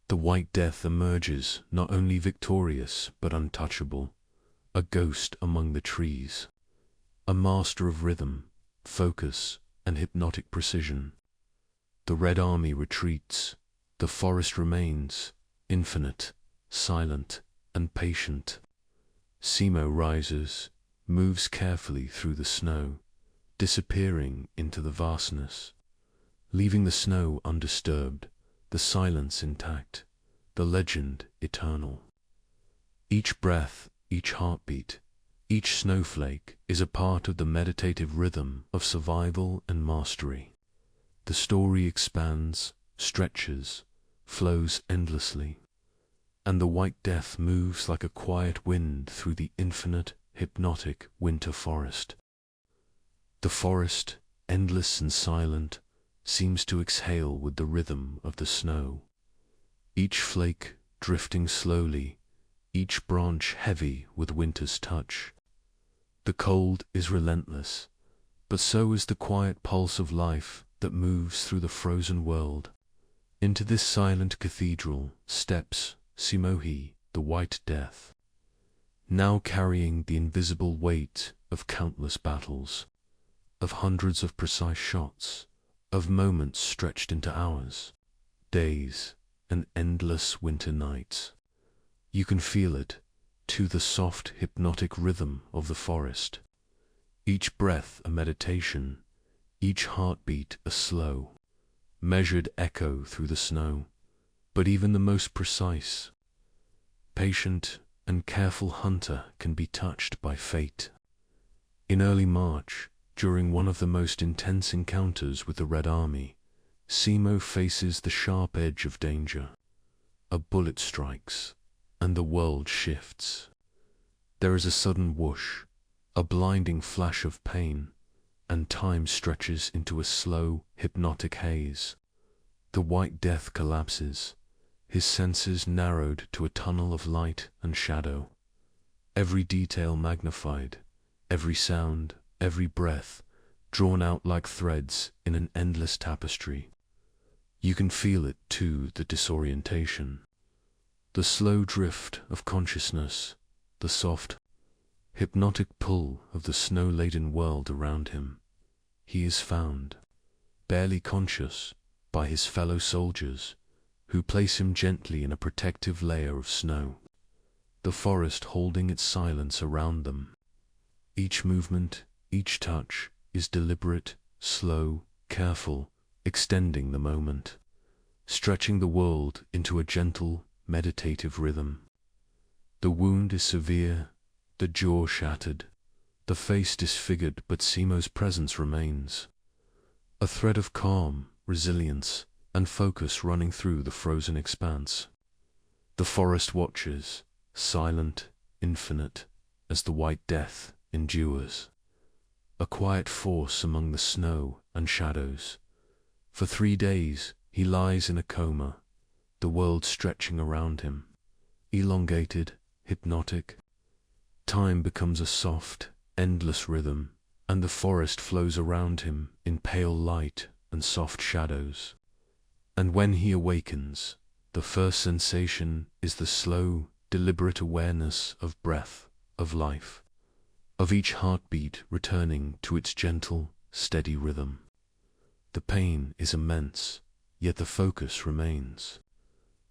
The White Death emerges not only victorious but untouchable, a ghost among the trees, a master of rhythm, focus, and hypnotic precision. The Red Army retreats, the forest remains, infinite, silent, and patient. Simo rises, moves carefully through the snow, disappearing into the vastness, leaving the snow undisturbed, the silence intact, the legend eternal. Each breath, each heartbeat, each snowflake is a part of the meditative rhythm of survival and mastery. The story expands, stretches, flows endlessly, and the White Death moves like a quiet wind through the infinite, hypnotic winter forest. The forest, endless and silent, seems to exhale with the rhythm of the snow, each flake drifting slowly, each branch heavy with winter's touch. The cold is relentless, but so is the quiet pulse of life that moves through the frozen world. Into this silent cathedral steps Simohi, the White Death, now carrying the invisible weight of countless battles, of hundreds of precise shots, of moments stretched into hours, days, and endless winter nights. You can feel it, to the soft, hypnotic rhythm of the forest. Each breath a meditation, each heartbeat a slow, measured echo through the snow. But even the most precise, patient, and careful hunter can be touched by fate. In early March, during one of the most intense encounters with the Red Army, Simo faces the sharp edge of danger. A bullet strikes, and the world shifts. There is a sudden whoosh, a blinding flash of pain, and time stretches into a slow, hypnotic haze. The White Death collapses, his senses narrowed to a tunnel of light and shadow. Every detail magnified, every sound, every breath, drawn out like threads in an endless tapestry. You can feel it too, the disorientation, the slow drift of consciousness, the soft, hypnotic pull of the snow-laden world around him. He is found, barely conscious, by his fellow soldiers, who place him gently in a protective layer of snow, the forest holding its silence around them. Each movement, each touch, is deliberate, slow, careful, extending the moment, stretching the world into a gentle, meditative rhythm. The wound is severe, the jaw shattered, the face disfigured, but Simo's presence remains. A thread of calm, resilience, and focus running through the frozen expanse. The forest watches, silent, infinite, as the White Death endures. A quiet force among the snow and shadows. For 3 days he lies in a coma, the world stretching around him, elongated, hypnotic. Time becomes a soft, endless rhythm, and the forest flows around him in pale light and soft shadows. And when he awakens, the first sensation is the slow, deliberate awareness of breath, of life, of each heartbeat returning to its gentle, steady rhythm. The pain is immense, yet the focus remains.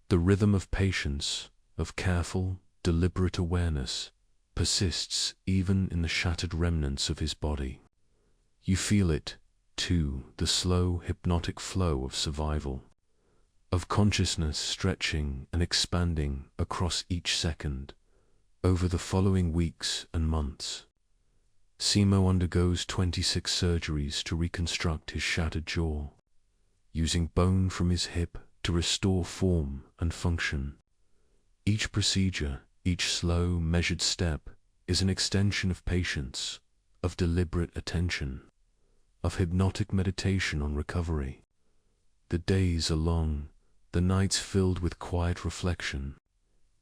The rhythm of patience, of careful, deliberate awareness, persists even in the shattered remnants of his body. You feel it, too, the slow, hypnotic flow of survival, of consciousness stretching and expanding across each second, over the following weeks and months. Simo undergoes 26 surgeries to reconstruct his shattered jaw, using bone from his hip to restore form and function. Each procedure, each slow, measured step, is an extension of patience, of deliberate attention, of hypnotic meditation on recovery. The days are long, the nights filled with quiet reflection,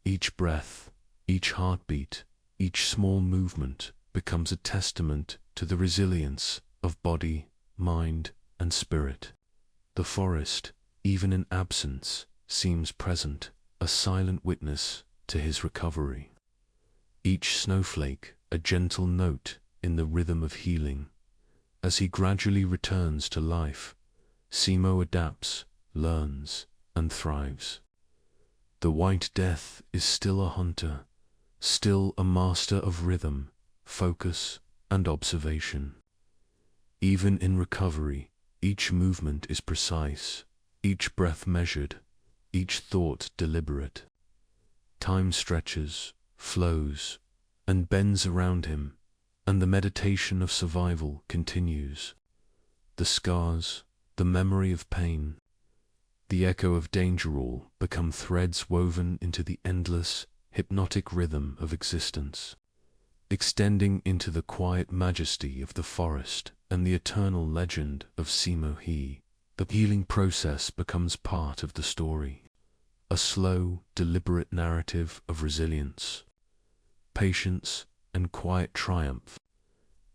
each breath Each heartbeat, each small movement becomes a testament to the resilience of body, mind, and spirit. The forest, even in absence, seems present, a silent witness to his recovery. Each snowflake a gentle note in the rhythm of healing. As he gradually returns to life, Simo adapts, learns, and thrives. The White Death is still a hunter, still a master of rhythm, focus, and observation. Even in recovery, each movement is precise, each breath measured, each thought deliberate. Time stretches, flows, and bends around him, and the meditation of survival continues. The scars, the memory of pain, the echo of danger all become threads woven into the endless, hypnotic rhythm of existence, extending into the quiet majesty of the forest and the eternal legend of Simo He. The healing process becomes part of the story, a slow, deliberate narrative of resilience, patience, and quiet triumph.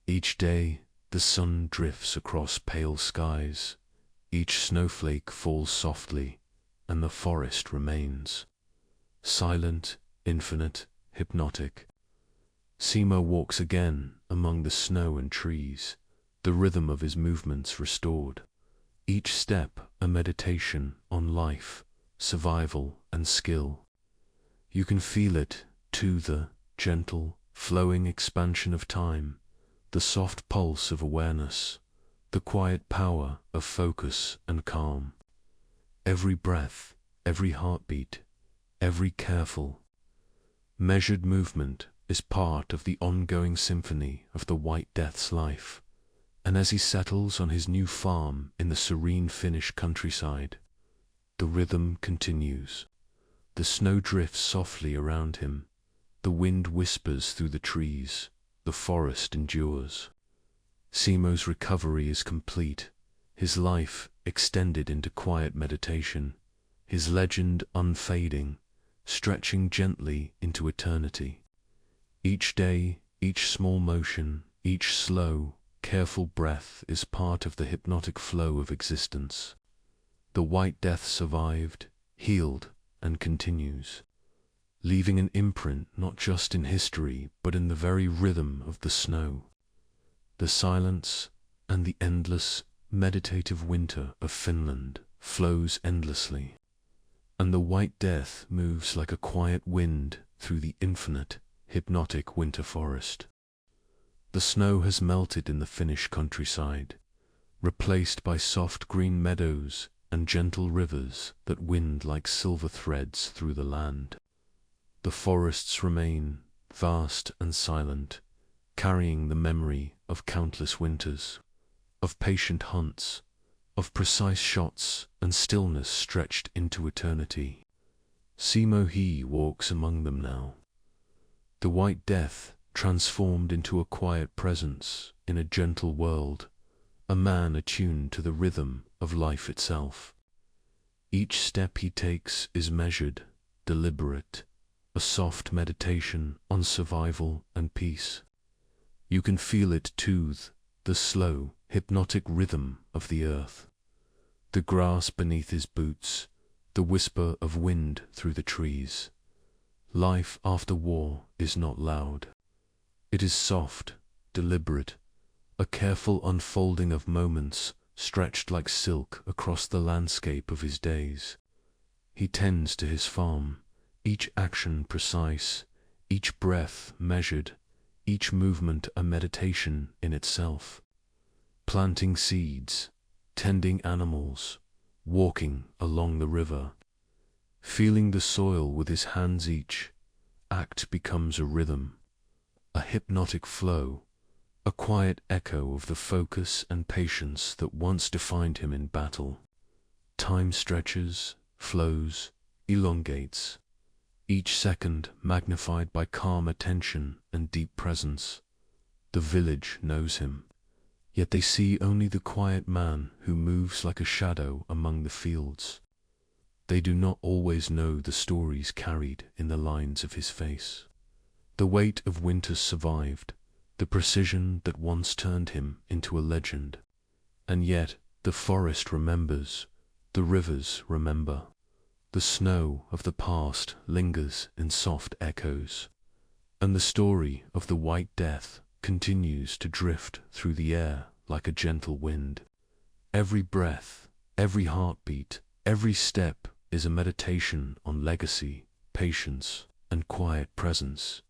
Each day, the sun drifts across pale skies, each snowflake falls softly, and the forest remains. Silent, infinite, hypnotic. Simo walks again among the snow and trees, the rhythm of his movements restored. Each step a meditation on life, survival, and skill. You can feel it, too, the gentle, flowing expansion of time, the soft pulse of awareness, the quiet power of focus and calm. Every breath, every heartbeat, every careful, measured movement is part of the ongoing symphony of the White Death's life. And as he settles on his new farm in the serene Finnish countryside, the rhythm continues. The snow drifts softly around him, the wind whispers through the trees, the forest endures. Simo's recovery is complete, his life extended into quiet meditation, his legend unfading, stretching gently into eternity. Each day, each small motion, each slow, careful breath is part of the hypnotic flow of existence. The White Death survived, healed, and continues, leaving an imprint not just in history but in the very rhythm of the snow, the silence, and the endless, meditative winter of Finland flows endlessly, and the White Death moves like a quiet wind through the infinite, hypnotic winter forest. The snow has melted in the Finnish countryside, replaced by soft green meadows and gentle rivers that wind like silver threads through the land. The forests remain vast and silent, carrying the memory of countless winters, of patient hunts, of precise shots and stillness stretched into eternity. Simo He walks among them now. The White Death transformed into a quiet presence in a gentle world, a man attuned to the rhythm of life itself. Each step he takes is measured, deliberate, a soft meditation on survival and peace. You can feel it too, the slow, hypnotic rhythm of the earth, the grass beneath his boots, the whisper of wind through the trees. Life after war is not loud. It is soft, deliberate, a careful unfolding of moments stretched like silk across the landscape of his days. He tends to his farm, each action precise, each breath measured, each movement a meditation in itself. Planting seeds, tending animals, walking along the river, feeling the soil with his hands, each act becomes a rhythm, a hypnotic flow, a quiet echo of the focus and patience that once defined him in battle. Time stretches, flows, elongates, each second magnified by calm attention and deep presence. The village knows him, yet they see only the quiet man who moves like a shadow among the fields. They do not always know the stories carried in the lines of his face. The weight of winters survived, the precision that once turned him into a legend. And yet the forest remembers, the rivers remember. The snow of the past lingers in soft echoes, and the story of the White Death continues to drift through the air like a gentle wind. Every breath, every heartbeat, every step is a meditation on legacy, patience, and quiet presence.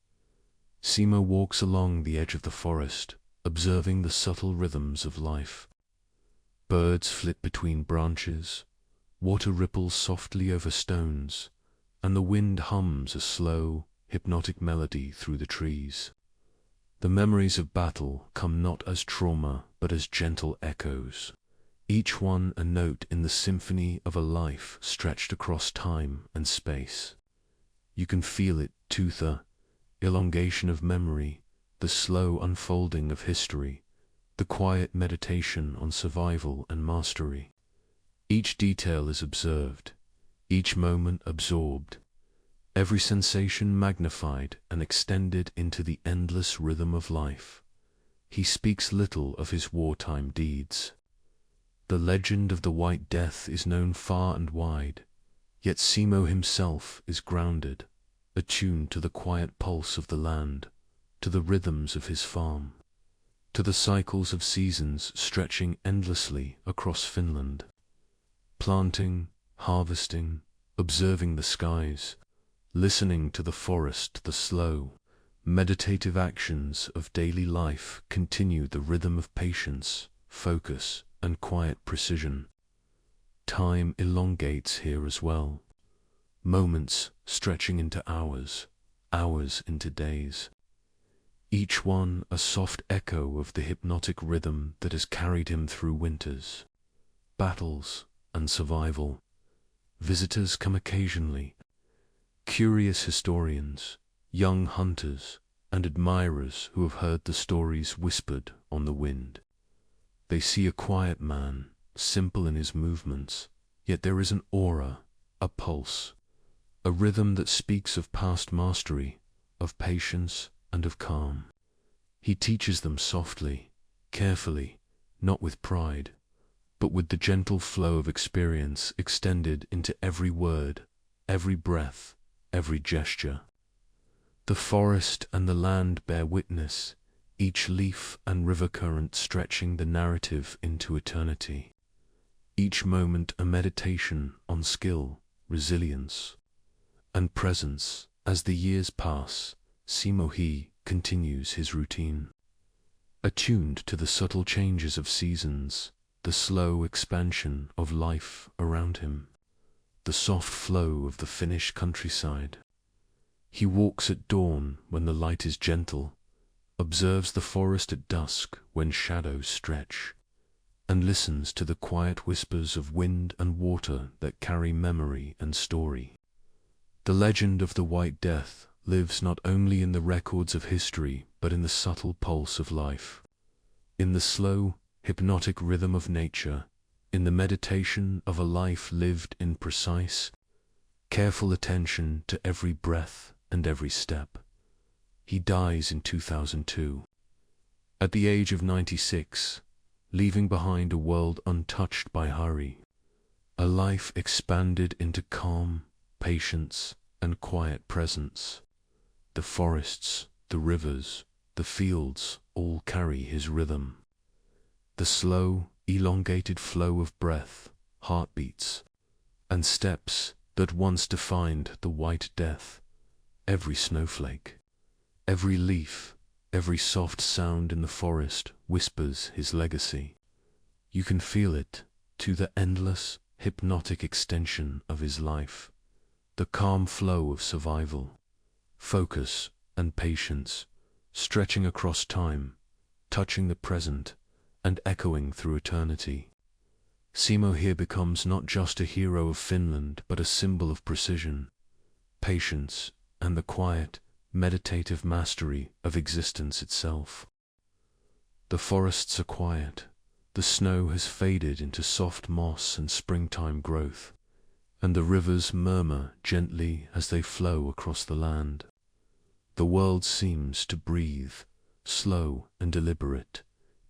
Simo walks along the edge of the forest, observing the subtle rhythms of life. Birds flit between branches, water ripples softly over stones, and the wind hums a slow, hypnotic melody through the trees. The memories of battle come not as trauma, but as gentle echoes, each one a note in the symphony of a life stretched across time and space. You can feel it, too, the elongation of memory, the slow unfolding of history, the quiet meditation on survival and mastery. Each detail is observed, each moment absorbed, every sensation magnified and extended into the endless rhythm of life. He speaks little of his wartime deeds. The legend of the White Death is known far and wide, yet Simo himself is grounded, attuned to the quiet pulse of the land, to the rhythms of his farm, to the cycles of seasons stretching endlessly across Finland. Planting, harvesting, observing the skies, listening to the forest, the slow, meditative actions of daily life continue the rhythm of patience, focus, and quiet precision. Time elongates here as well, moments stretching into hours, hours into days. Each one a soft echo of the hypnotic rhythm that has carried him through winters, battles, and survival. Visitors come occasionally, curious historians, young hunters, and admirers who have heard the stories whispered on the wind. They see a quiet man, simple in his movements, yet there is an aura, a pulse, a rhythm that speaks of past mastery, of patience, and of calm. He teaches them softly, carefully, not with pride, but with the gentle flow of experience extended into every word, every breath, every gesture. The forest and the land bear witness, each leaf and river current stretching the narrative into eternity. Each moment a meditation on skill, resilience, and presence. As the years pass, Simo continues his routine. Attuned to the subtle changes of seasons, the slow expansion of life around him, the soft flow of the Finnish countryside. He walks at dawn when the light is gentle, observes the forest at dusk when shadows stretch, and listens to the quiet whispers of wind and water that carry memory and story. The legend of the White Death lives not only in the records of history, but in the subtle pulse of life, in the slow, hypnotic rhythm of nature, in the meditation of a life lived in precise, careful attention to every breath and every step. He dies in 2002, at the age of 96, leaving behind a world untouched by hurry, a life expanded into calm, patience, and quiet presence. The forests, the rivers, the fields all carry his rhythm. The slow, elongated flow of breath, heartbeats, and steps that once defined the White Death. Every snowflake, every leaf, every soft sound in the forest whispers his legacy. You can feel it, to the endless, hypnotic extension of his life, the calm flow of survival, focus, and patience, stretching across time, touching the present, and echoing through eternity. Simo here becomes not just a hero of Finland, but a symbol of precision, patience, and the quiet, meditative mastery of existence itself. The forests are quiet, the snow has faded into soft moss and springtime growth, and the rivers murmur gently as they flow across the land. The world seems to breathe, slow and deliberate,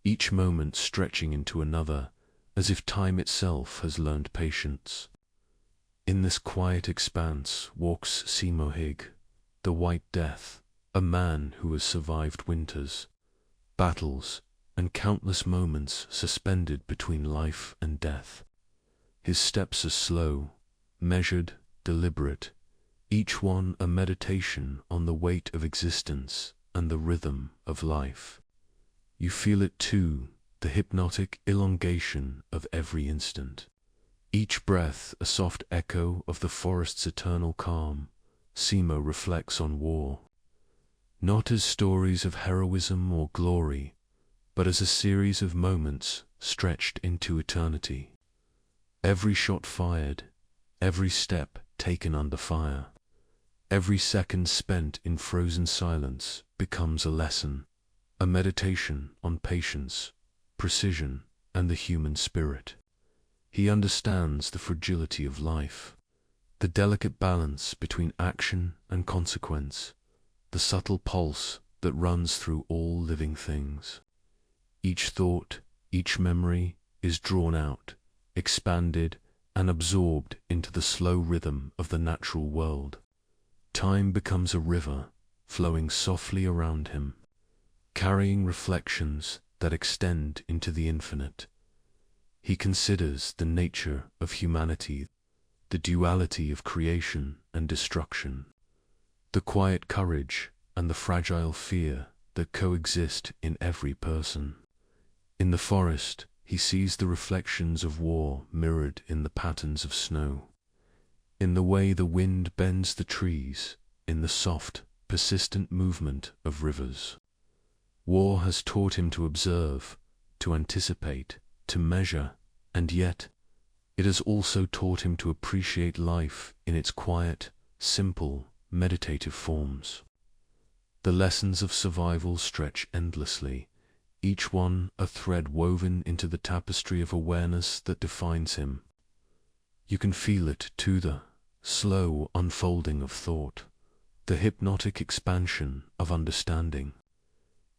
each moment stretching into another, as if time itself has learned patience. In this quiet expanse walks Simo Hig, the White Death, a man who has survived winters, battles, and countless moments suspended between life and death. His steps are slow, measured, deliberate, each one a meditation on the weight of existence and the rhythm of life. You feel it too, the hypnotic elongation of every instant. Each breath a soft echo of the forest's eternal calm. Simo reflects on war, not as stories of heroism or glory, but as a series of moments stretched into eternity. Every shot fired, every step taken under fire, every second spent in frozen silence becomes a lesson, a meditation on patience, precision, and the human spirit. He understands the fragility of life, the delicate balance between action and consequence, the subtle pulse that runs through all living things. Each thought, each memory is drawn out, expanded, and absorbed into the slow rhythm of the natural world. Time becomes a river, flowing softly around him, carrying reflections that extend into the infinite. He considers the nature of humanity, the duality of creation and destruction, the quiet courage and the fragile fear that coexist in every person. In the forest, he sees the reflections of war mirrored in the patterns of snow, in the way the wind bends the trees, in the soft, persistent movement of rivers. War has taught him to observe, to anticipate, to measure, and yet it has also taught him to appreciate life in its quiet, simple, meditative forms. The lessons of survival stretch endlessly, each one a thread woven into the tapestry of awareness that defines him. You can feel it too, the slow unfolding of thought, the hypnotic expansion of understanding,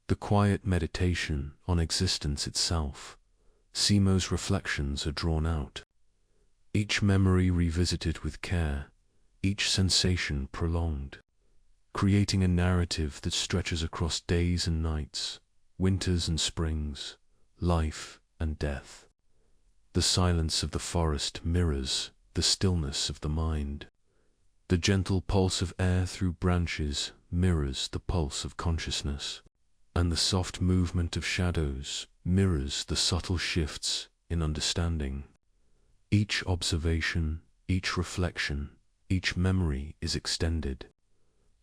the quiet meditation on existence itself. Simo's reflections are drawn out, each memory revisited with care, each sensation prolonged, creating a narrative that stretches across days and nights, winters and springs, life and death. The silence of the forest mirrors the stillness of the mind. The gentle pulse of air through branches mirrors the pulse of consciousness, and the soft movement of shadows mirrors the subtle shifts in understanding. Each observation, each reflection, each memory is extended,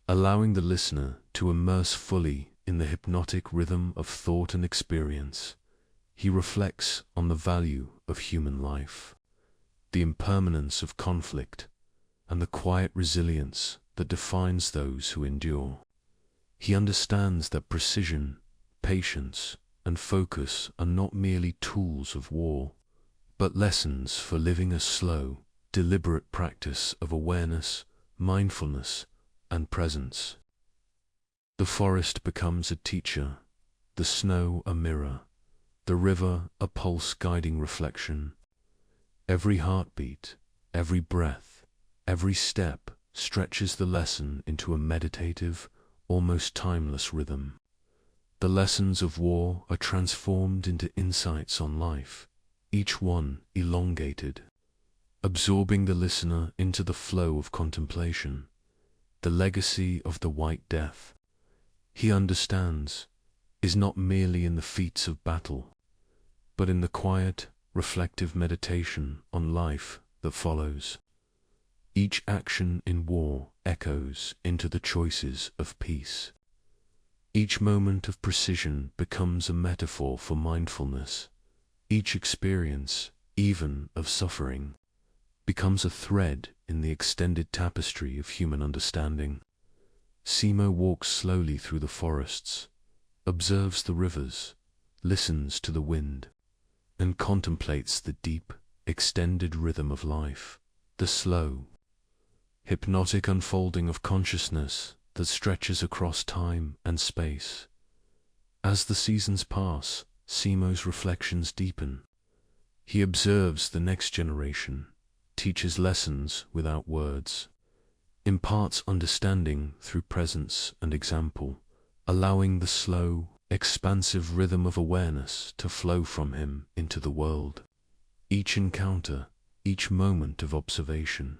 allowing the listener to immerse fully in the hypnotic rhythm of thought and experience. He reflects on the value of human life, the impermanence of conflict, and the quiet resilience that defines those who endure. He understands that precision, patience, and focus are not merely tools of war, but lessons for living a slow, deliberate practice of awareness, mindfulness, and presence. The forest becomes a teacher, the snow a mirror, the river a pulse-guiding reflection. Every heartbeat, every breath, every step stretches the lesson into a meditative, almost timeless rhythm. The lessons of war are transformed into insights on life, each one elongated, absorbing the listener into the flow of contemplation, the legacy of the White Death. He understands is not merely in the feats of battle, but in the quiet, reflective meditation on life that follows. Each action in war echoes into the choices of peace. Each moment of precision becomes a metaphor for mindfulness. Each experience, even of suffering, becomes a thread in the extended tapestry of human understanding. Simo walks slowly through the forests, observes the rivers, listens to the wind, and contemplates the deep, extended rhythm of life, the slow, hypnotic unfolding of consciousness that stretches across time and space. As the seasons pass, Simo's reflections deepen. He observes the next generation, teaches lessons without words, imparts understanding through presence and example, allowing the slow, expansive rhythm of awareness to flow from him into the world. Each encounter, each moment of observation,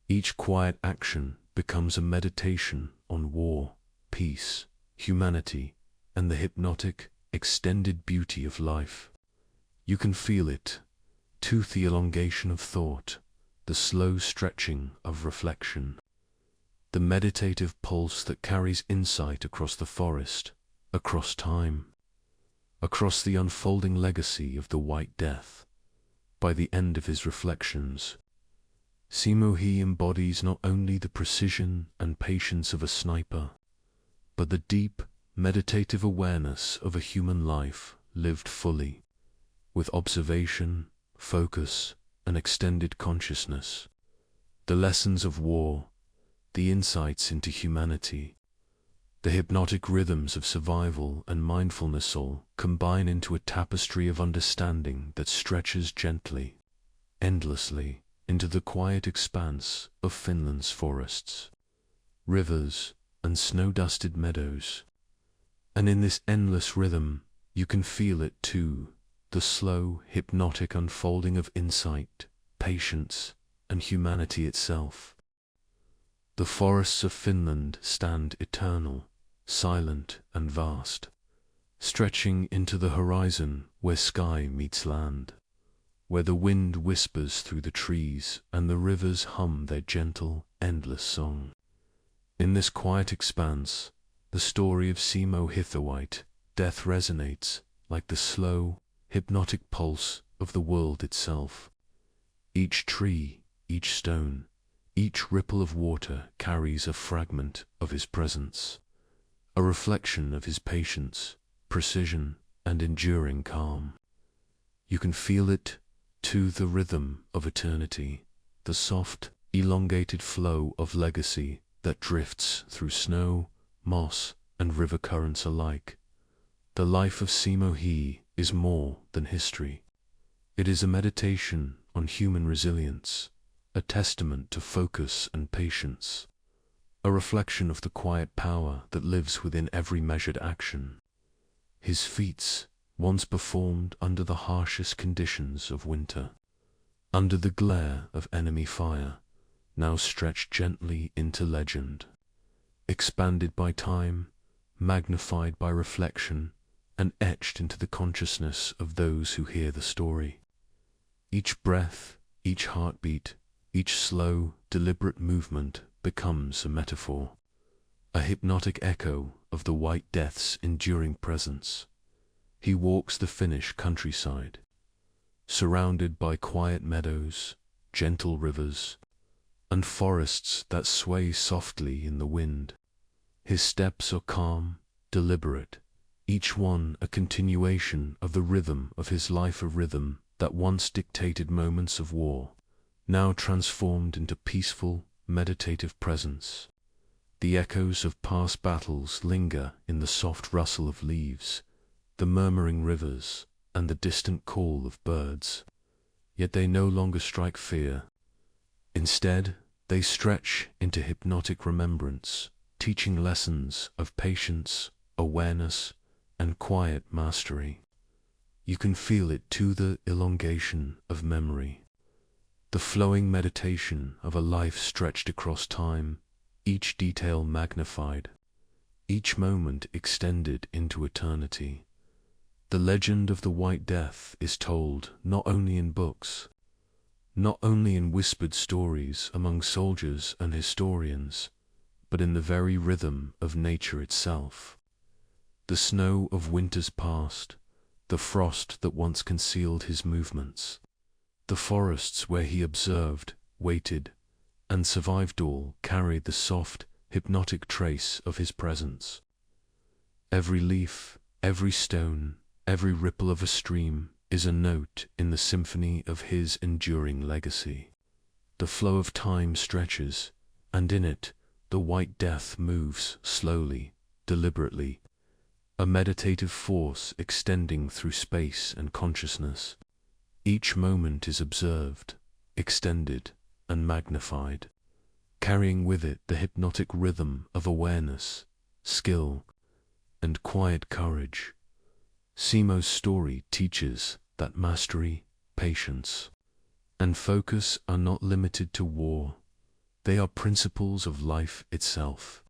each quiet action becomes a meditation on war, peace, humanity, and the hypnotic, extended beauty of life. You can feel it, too, the elongation of thought, the slow stretching of reflection, the meditative pulse that carries insight across the forest, across time, across the unfolding legacy of the White Death. By the end of his reflections, Simo he embodies not only the precision and patience of a sniper, but the deep, meditative awareness of a human life lived fully, with observation, focus, and extended consciousness. The lessons of war, the insights into humanity, the hypnotic rhythms of survival and mindfulness all combine into a tapestry of understanding that stretches gently, endlessly, into the quiet expanse of Finland's forests, rivers, and snow-dusted meadows. And in this endless rhythm, you can feel it too, the slow, hypnotic unfolding of insight, patience, and humanity itself. The forests of Finland stand eternal, silent and vast, stretching into the horizon where sky meets land, where the wind whispers through the trees and the rivers hum their gentle, endless song. In this quiet expanse, the story of Simo Hitherwhite, death resonates like the slow, hypnotic pulse of the world itself. Each tree, each stone, each ripple of water carries a fragment of his presence, a reflection of his patience, precision, and enduring calm. You can feel it, too, the rhythm of eternity, the soft, elongated flow of legacy that drifts through snow, moss, and river currents alike. The life of Simo He is more than history. It is a meditation on human resilience, a testament to focus and patience, a reflection of the quiet power that lives within every measured action. His feats, once performed under the harshest conditions of winter, under the glare of enemy fire, now stretch gently into legend, expanded by time, magnified by reflection, and etched into the consciousness of those who hear the story. Each breath, each heartbeat, each slow, deliberate movement becomes a metaphor, a hypnotic echo of the White Death's enduring presence. He walks the Finnish countryside, surrounded by quiet meadows, gentle rivers, and forests that sway softly in the wind. His steps are calm, deliberate, each one a continuation of the rhythm of his life, a rhythm that once dictated moments of war, now transformed into peaceful, meditative presence. The echoes of past battles linger in the soft rustle of leaves, the murmuring rivers, and the distant call of birds. Yet they no longer strike fear. Instead, they stretch into hypnotic remembrance, teaching lessons of patience, awareness, and quiet mastery. You can feel it too, the elongation of memory, the flowing meditation of a life stretched across time, each detail magnified, each moment extended into eternity. The legend of the White Death is told not only in books, not only in whispered stories among soldiers and historians, but in the very rhythm of nature itself. The snow of winters past, the frost that once concealed his movements, the forests where he observed, waited, and survived all carried the soft, hypnotic trace of his presence. Every leaf, every stone, every ripple of a stream is a note in the symphony of his enduring legacy. The flow of time stretches, and in it, the White Death moves slowly, deliberately, a meditative force extending through space and consciousness. Each moment is observed, extended, and magnified, carrying with it the hypnotic rhythm of awareness, skill, and quiet courage. Simo's story teaches that mastery, patience, and focus are not limited to war. They are principles of life itself.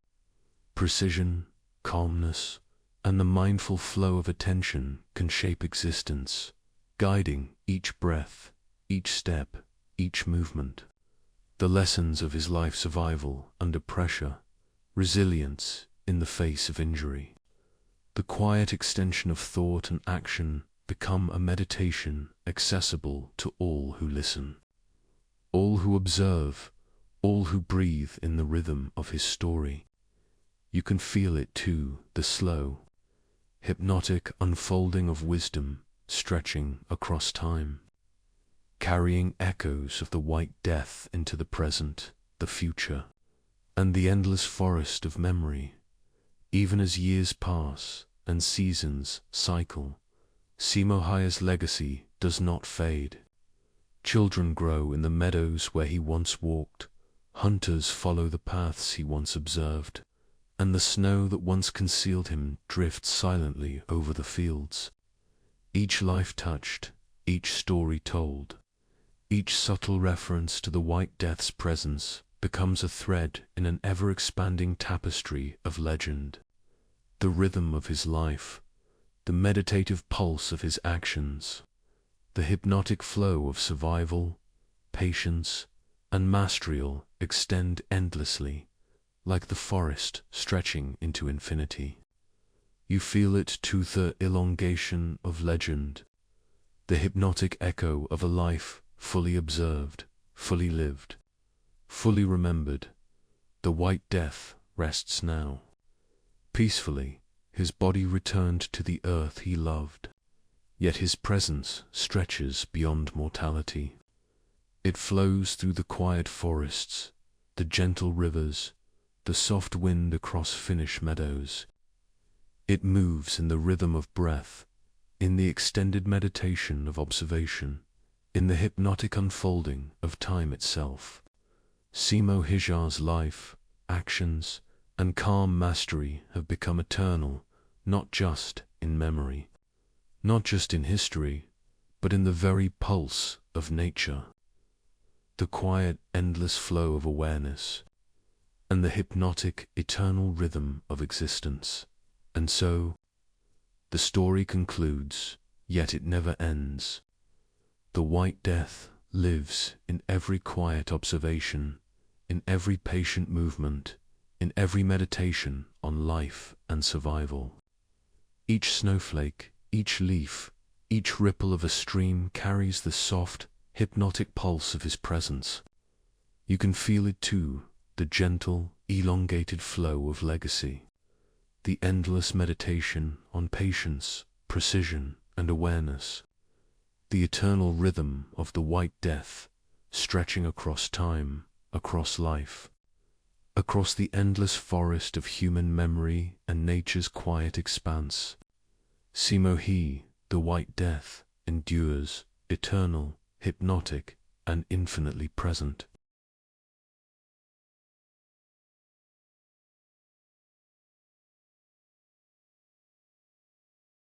Precision, calmness, and the mindful flow of attention can shape existence, guiding each breath, each step, each movement. The lessons of his life: survival under pressure, resilience in the face of injury. The quiet extension of thought and action become a meditation accessible to all who listen, all who observe, all who breathe in the rhythm of his story. You can feel it too, the slow, hypnotic unfolding of wisdom stretching across time, carrying echoes of the White Death into the present, the future, and the endless forest of memory. Even as years pass and seasons cycle, Simo Hay's legacy does not fade. Children grow in the meadows where he once walked, hunters follow the paths he once observed, and the snow that once concealed him drifts silently over the fields. Each life touched, each story told, each subtle reference to the White Death's presence becomes a thread in an ever-expanding tapestry of legend. The rhythm of his life, the meditative pulse of his actions, the hypnotic flow of survival, patience, and mastery extend endlessly, like the forest stretching into infinity. You feel it too, the elongation of legend, the hypnotic echo of a life fully observed, fully lived, fully remembered. The White Death rests now. Peacefully, his body returned to the earth he loved, yet his presence stretches beyond mortality. It flows through the quiet forests, the gentle rivers, the soft wind across Finnish meadows. It moves in the rhythm of breath, in the extended meditation of observation, in the hypnotic unfolding of time itself. Simo Hay's life, actions, and calm mastery have become eternal, not just in memory, not just in history, but in the very pulse of nature. The quiet, endless flow of awareness, and the hypnotic, eternal rhythm of existence. And so, the story concludes, yet it never ends. The White Death lives in every quiet observation, in every patient movement, in every meditation on life and survival. Each snowflake, each leaf, each ripple of a stream carries the soft, hypnotic pulse of his presence. You can feel it too, the gentle, elongated flow of legacy, the endless meditation on patience, precision, and awareness, the eternal rhythm of the White Death, stretching across time, across life, across the endless forest of human memory and nature's quiet expanse. Simo Hay, the White Death, endures, eternal, hypnotic, and infinitely present.